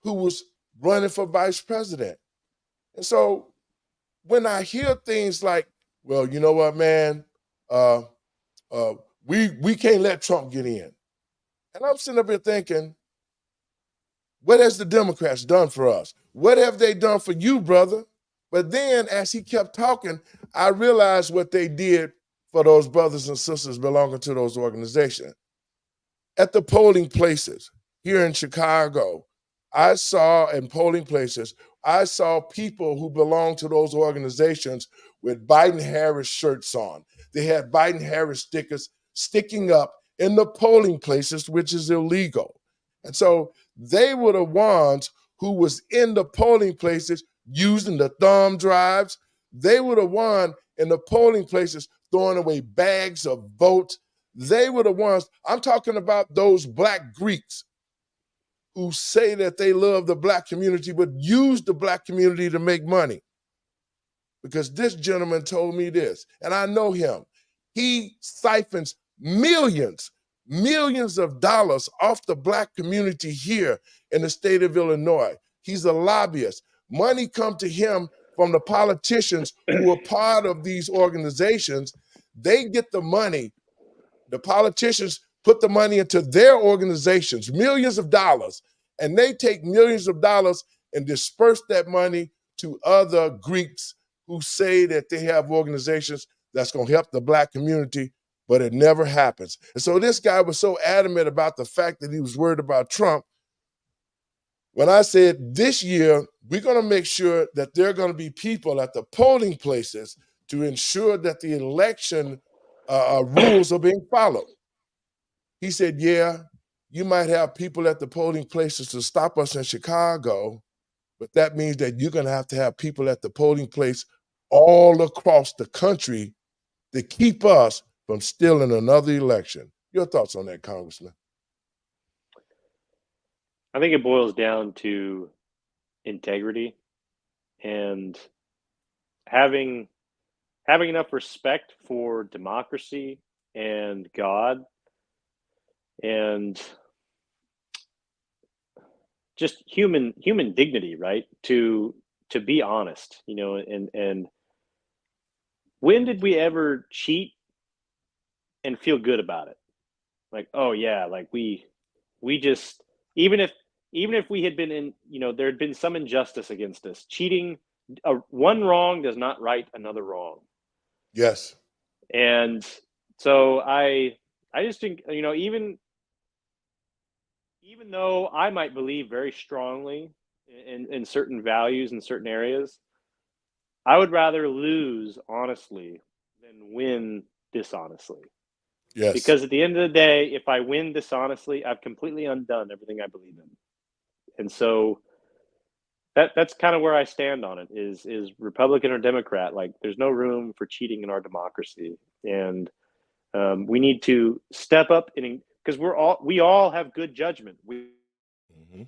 who was running for vice president. And so when I hear things like, well, you know what, man, we can't let Trump get in. And I'm sitting up here thinking, what has the Democrats done for us? What have they done for you, brother? But then as he kept talking, I realized what they did for those brothers and sisters belonging to those organizations. At the polling places here in Chicago, I saw in polling places, I saw people who belong to those organizations with Biden-Harris shirts on. They had Biden-Harris stickers sticking up in the polling places, which is illegal. And so they were the ones who was in the polling places using the thumb drives. They were the one in the polling places throwing away bags of votes. They were the ones, I'm talking about those Black Greeks who say that they love the Black community, but use the Black community to make money. Because this gentleman told me this, and I know him. He siphons millions of dollars off the Black community here in the state of Illinois. He's a lobbyist. Money come to him from the politicians who are part of these organizations. They get the money. The politicians put the money into their organizations, millions of dollars, and they take millions of dollars and disperse that money to other Greeks who say that they have organizations that's going to help the Black community, but it never happens. And so this guy was so adamant about the fact that he was worried about Trump. When I said this year, we're going to make sure that there are going to be people at the polling places to ensure that the election rules are being followed. He said, yeah, you might have people at the polling places to stop us in Chicago, but that means that you're going to have people at the polling place all across the country to keep us from stealing another election. Your thoughts on that, Congressman? I think it boils down to integrity. and having enough respect for democracy and God and just human dignity, right? To be honest, and when did we ever cheat and feel good about it? Like, oh yeah, like we just, even if we had been in, there had been some injustice against us, cheating, one wrong does not right another wrong. Yes. And so I just think, even though I might believe very strongly in certain values in certain areas, I would rather lose honestly than win dishonestly. Yes. Because at the end of the day, if I win dishonestly, I've completely undone everything I believe in. And so that's kind of where I stand on it, is Republican or Democrat. Like, there's no room for cheating in our democracy. And we need to step up, because we all have good judgment. Mm-hmm.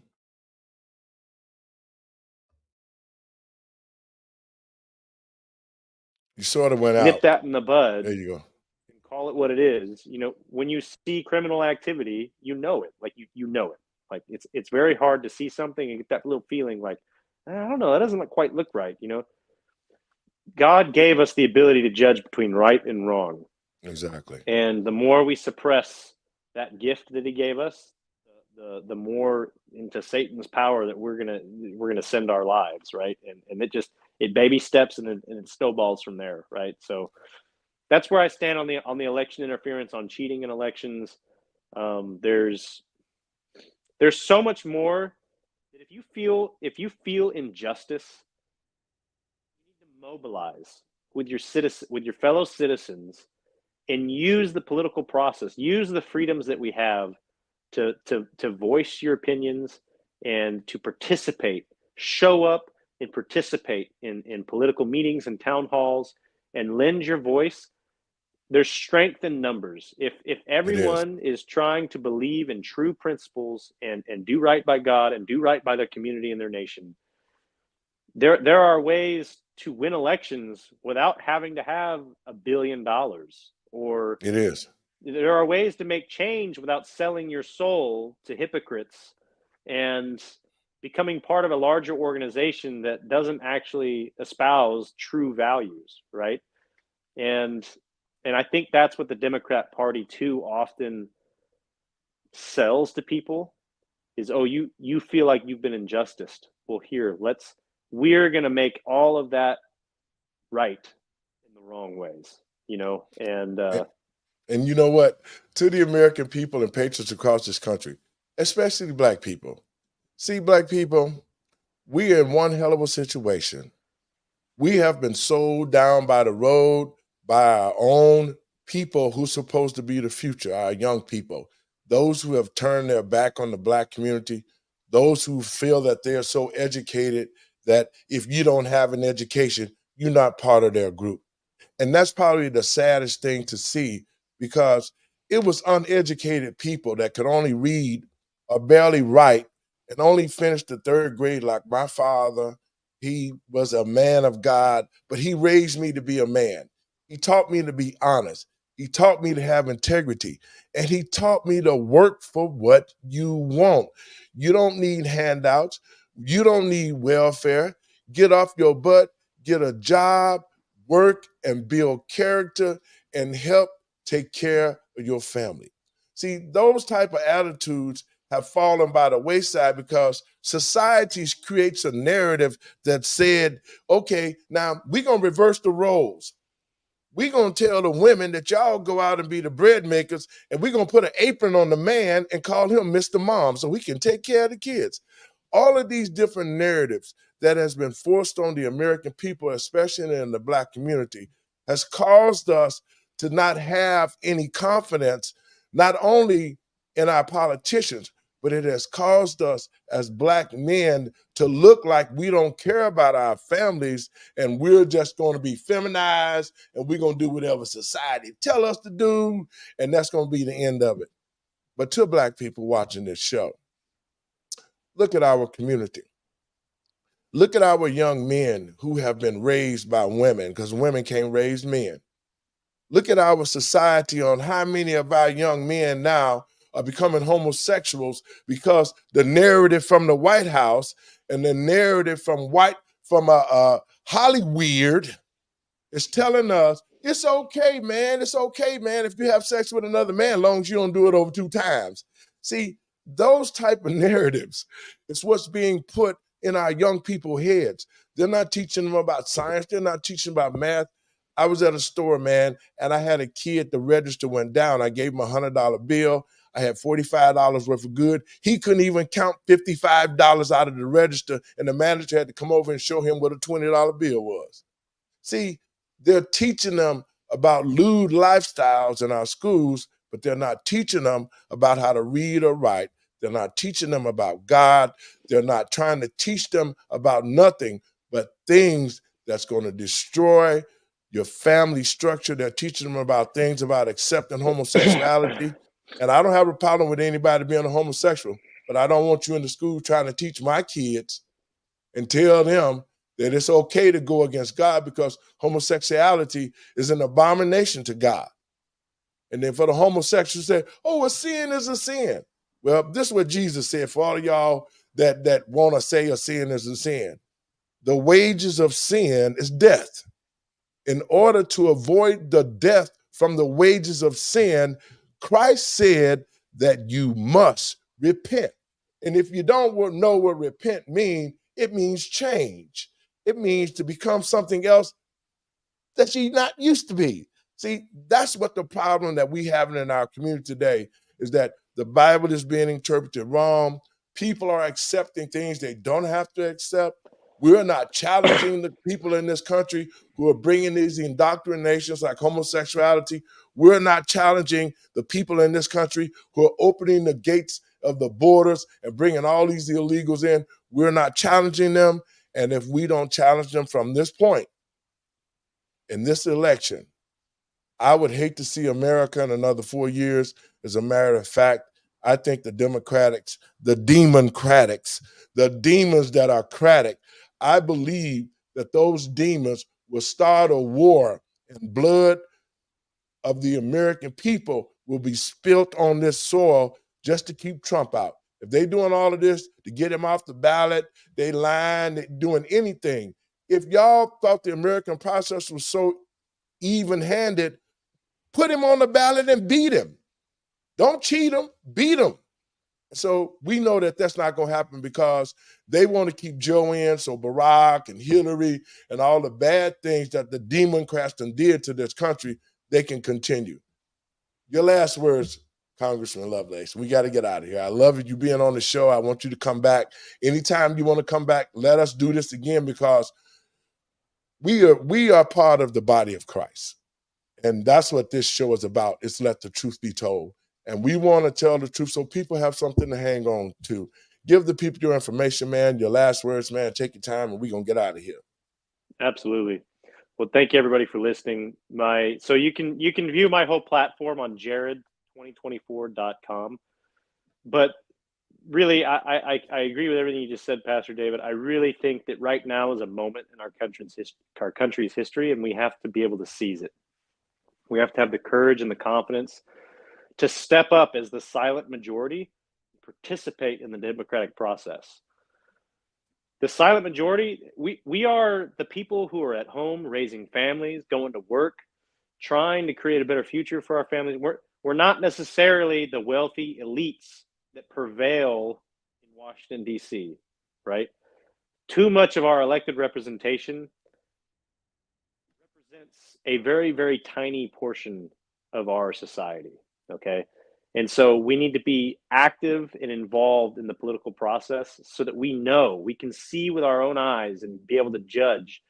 You sort of went out. Nip that in the bud. There you go. And call it what it is. When you see criminal activity, you know it. Like, you know it. Like, it's very hard to see something and get that little feeling like, I don't know, that doesn't quite look right. God gave us the ability to judge between right and wrong. Exactly. And the more we suppress that gift that he gave us, the more into Satan's power that we're gonna send our lives, right? And it baby steps and it snowballs from there, right? So that's where I stand on the election interference, on cheating in elections. There's so much more that if you feel injustice, you need to mobilize with your fellow citizens, and use the political process, use the freedoms that we have to voice your opinions and to participate, show up and participate in political meetings and town halls, and lend your voice. There's strength in numbers. If everyone is trying to believe in true principles and do right by God and do right by their community and their nation, there are ways to win elections without having to have $1 billion. Or it is. There are ways to make change without selling your soul to hypocrites and becoming part of a larger organization that doesn't actually espouse true values, right? And I think that's what the Democrat Party too often sells to people is, oh, you feel like you've been injusticed. Well, we're going to make all of that right in the wrong ways, And you know what? To the American people and patriots across this country, especially Black people. See, Black people, we are in one hell of a situation. We have been sold down by the road by our own people who's supposed to be the future, our young people, those who have turned their back on the Black community, those who feel that they're so educated that if you don't have an education, you're not part of their group. And that's probably the saddest thing to see, because it was uneducated people that could only read or barely write and only finish the 3rd grade. Like my father, he was a man of God, but he raised me to be a man. He taught me to be honest. He taught me to have integrity. And he taught me to work for what you want. You don't need handouts. You don't need welfare. Get off your butt, get a job, work and build character, and help take care of your family. See, those type of attitudes have fallen by the wayside because society creates a narrative that said, okay, now we're going to reverse the roles. We're going to tell the women that y'all go out and be the bread makers, and we're going to put an apron on the man and call him Mr. Mom so he can take care of the kids. All of these different narratives that has been forced on the American people, especially in the Black community, has caused us to not have any confidence, not only in our politicians, but it has caused us as Black men to look like we don't care about our families and we're just going to be feminized and we're going to do whatever society tell us to do, and that's going to be the end of it. But to Black people watching this show, look at our community. Look at our young men who have been raised by women, because women can't raise men. Look at our society on how many of our young men now are becoming homosexuals because the narrative from the White House and the narrative from Hollywood is telling us it's okay, man. It's okay, man, if you have sex with another man, as long as you don't do it over 2 times. See, those type of narratives is what's being put in our young people's heads. They're not teaching them about science. They're not teaching about math. I was at a store, man, and I had a kid, the register went down. I gave him a $100 bill. I had $45 worth of good. He couldn't even count $55 out of the register, and the manager had to come over and show him what a $20 bill was. See, they're teaching them about lewd lifestyles in our schools, but they're not teaching them about how to read or write. They're not teaching them about God. They're not trying to teach them about nothing but things that's going to destroy your family structure. They're teaching them about things about accepting homosexuality. And I don't have a problem with anybody being a homosexual, but I don't want you in the school trying to teach my kids and tell them that it's okay to go against God because homosexuality is an abomination to God. And then for the homosexuals say, oh, a sin is a sin. Well, this is what Jesus said for all of y'all that want to say a sin is a sin. The wages of sin is death. In order to avoid the death from the wages of sin, Christ said that you must repent. And if you don't know what repent means, it means change. It means to become something else that you're not used to be. See, that's what the problem that we have in our community today is that the Bible is being interpreted wrong. People are accepting things they don't have to accept. We're not challenging the people in this country who are bringing these indoctrinations like homosexuality. We're not challenging the people in this country who are opening the gates of the borders and bringing all these illegals in. We're not challenging them. And if we don't challenge them from this point, in this election, I would hate to see America in another 4 years. As a matter of fact, I think the Democrats, the Democrats, the demons that are cratic, I believe that those demons will start a war and blood of the American people will be spilt on this soil just to keep Trump out. If they're doing all of this to get him off the ballot, they lying, they doing anything. If y'all thought the American process was so even-handed, put him on the ballot and beat him. Don't cheat him, beat him. So we know that that's not going to happen because they want to keep Joe in, so Barack and Hillary and all the bad things that the Democrats did to this country, they can continue. Your last words, Congressman Lovelace. We got to get out of here. I love you being on the show. I want you to come back. Anytime you want to come back, let us do this again because we are part of the body of Christ. And that's what this show is about. It's let the truth be told. And we want to tell the truth so people have something to hang on to. Give the people your information, man, your last words, man. Take your time, and we're going to get out of here. Absolutely. Well, thank you, everybody, for listening. So you can view my whole platform on jared2024.com. But really, I agree with everything you just said, Pastor David. I really think that right now is a moment in our country's history, and we have to be able to seize it. We have to have the courage and the confidence to step up as the silent majority, participate in the democratic process. The silent majority, we are the people who are at home raising families, going to work, trying to create a better future for our families. We're not necessarily the wealthy elites that prevail in Washington, D.C., right? Too much of our elected representation represents a very, very tiny portion of our society, okay? And so we need to be active and involved in the political process so that we can see with our own eyes and be able to judge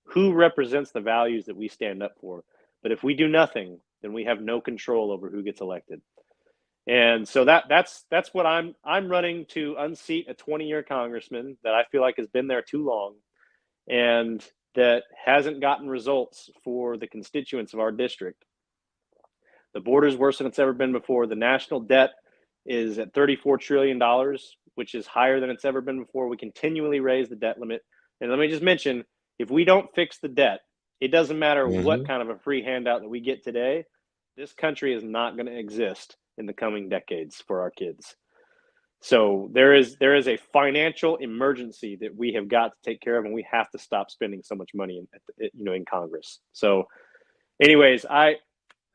who represents the values that we stand up for. But if we do nothing, then we have no control over who gets elected. And so that's what I'm running to unseat a 20-year congressman that I feel like has been there too long and that hasn't gotten results for the constituents of our district. The border is worse than it's ever been before. The national debt is at $34 trillion, which is higher than it's ever been before. We continually raise the debt limit. And let me just mention, if we don't fix the debt, it doesn't matter what Mhm. kind of a free handout that we get today, this country is not going to exist in the coming decades for our kids. So there is a financial emergency that we have got to take care of, and we have to stop spending so much money in Congress. So, anyways, I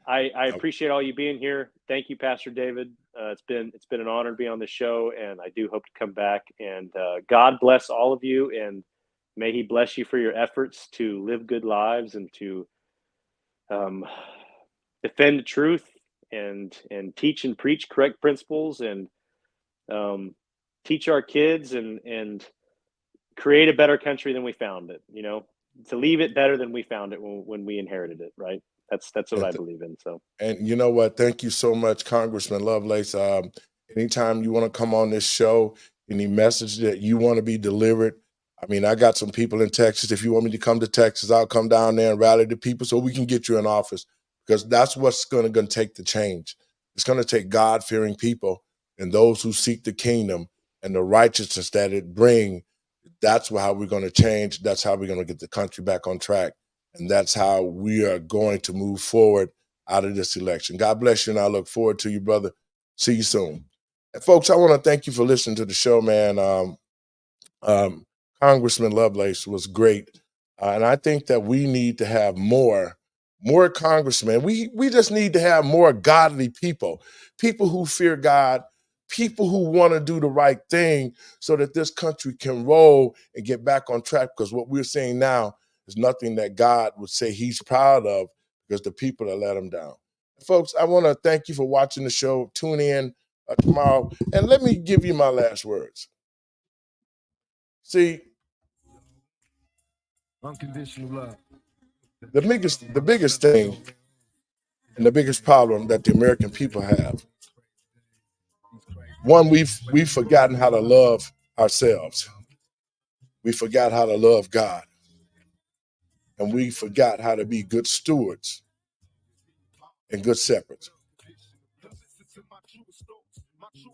appreciate all you being here. Thank you, Pastor David. It's been an honor to be on the show, and I do hope to come back. And God bless all of you, and may He bless you for your efforts to live good lives and to defend the truth and teach and preach correct principles and teach our kids and create a better country than we found it. To leave it better than we found it when we inherited it. Right. That's what I believe in. So. And you know what? Thank you so much, Congressman Lovelace. Anytime you want to come on this show, any message that you want to be delivered. I mean, I got some people in Texas. If you want me to come to Texas, I'll come down there and rally the people so we can get you in office, because that's what's going to take the change. It's going to take God-fearing people and those who seek the kingdom and the righteousness that it brings. That's how we're going to change. That's how we're going to get the country back on track. And that's how we are going to move forward out of this election. God bless you, and I look forward to you, brother. See you soon. And folks, I want to thank you for listening to the show, man. Congressman Lovelace was great. And I think that we need to have more congressmen. We just need to have more godly people who fear God, people who want to do the right thing so that this country can roll and get back on track, because what we're seeing now is nothing that God would say He's proud of, because the people have let Him down. Folks, I want to thank you for watching the show. Tune in tomorrow. And let me give you my last words. See, Unconditional love. the biggest thing and the biggest problem that the American people have, one, we've forgotten how to love ourselves. We forgot how to love God. And we forgot how to be good stewards and good shepherds.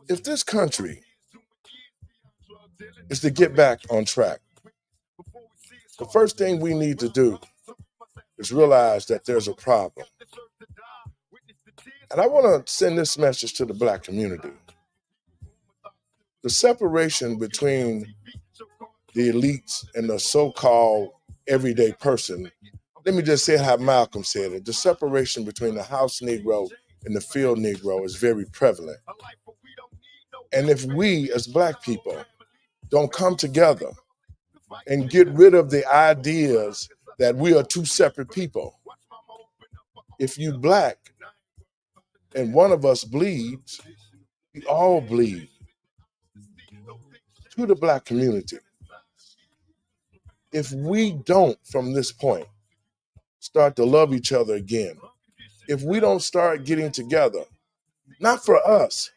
If this country is to get back on track, the first thing we need to do is realize that there's a problem. And I want to send this message to the Black community. The separation between the elites and the so-called everyday person, let me just say how Malcolm said it. The separation between the house Negro and the field Negro is very prevalent. And if we as Black people don't come together and get rid of the ideas that we are two separate people, if you Black and one of us bleeds, we all bleed. To the Black community, if we don't, from this point, start to love each other again, if we don't start getting together, not for us,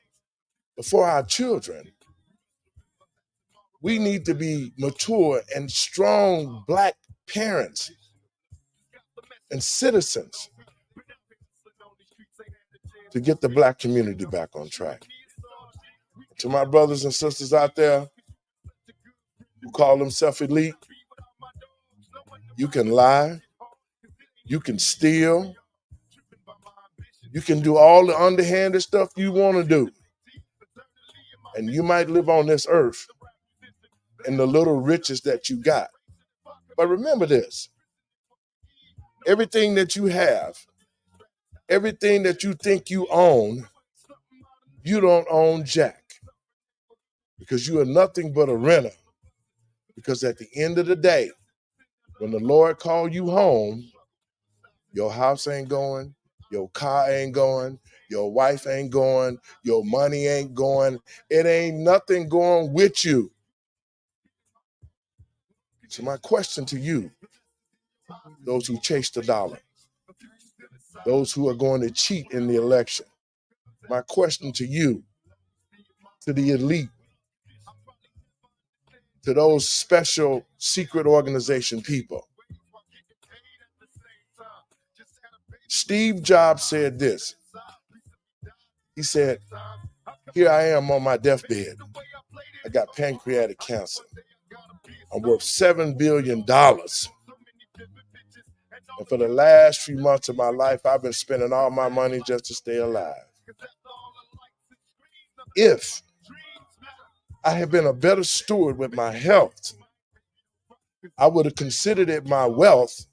but for our children, we need to be mature and strong Black parents and citizens to get the Black community back on track. To my brothers and sisters out there who call themselves elite, you can lie, you can steal, you can do all the underhanded stuff you want to do. And you might live on this earth in the little riches that you got. But remember this, everything that you have, everything that you think you own, you don't own jack, because you are nothing but a renter. Because at the end of the day, when the Lord called you home, your house ain't going, your car ain't going, your wife ain't going, your money ain't going. It ain't nothing going with you. So my question to you, those who chase the dollar, those who are going to cheat in the election, my question to you, to the elite, to those special secret organization people. Steve Jobs said this. He said, here I am on my deathbed. I got pancreatic cancer. I'm worth $7 billion. And for the last few months of my life, I've been spending all my money just to stay alive. If I had been a better steward with my health, I would have considered it my wealth,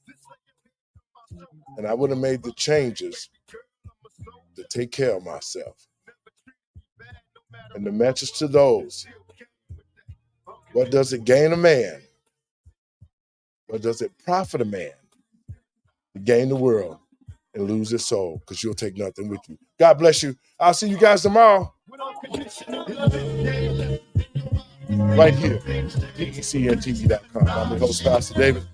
and I would have made the changes to take care of myself. And the message to those, what does it gain a man? What does it profit a man to gain the world and lose his soul? Because you'll take nothing with you. God bless you. I'll see you guys tomorrow. Right here, DECNTV.com. I'm your host, Pastor David.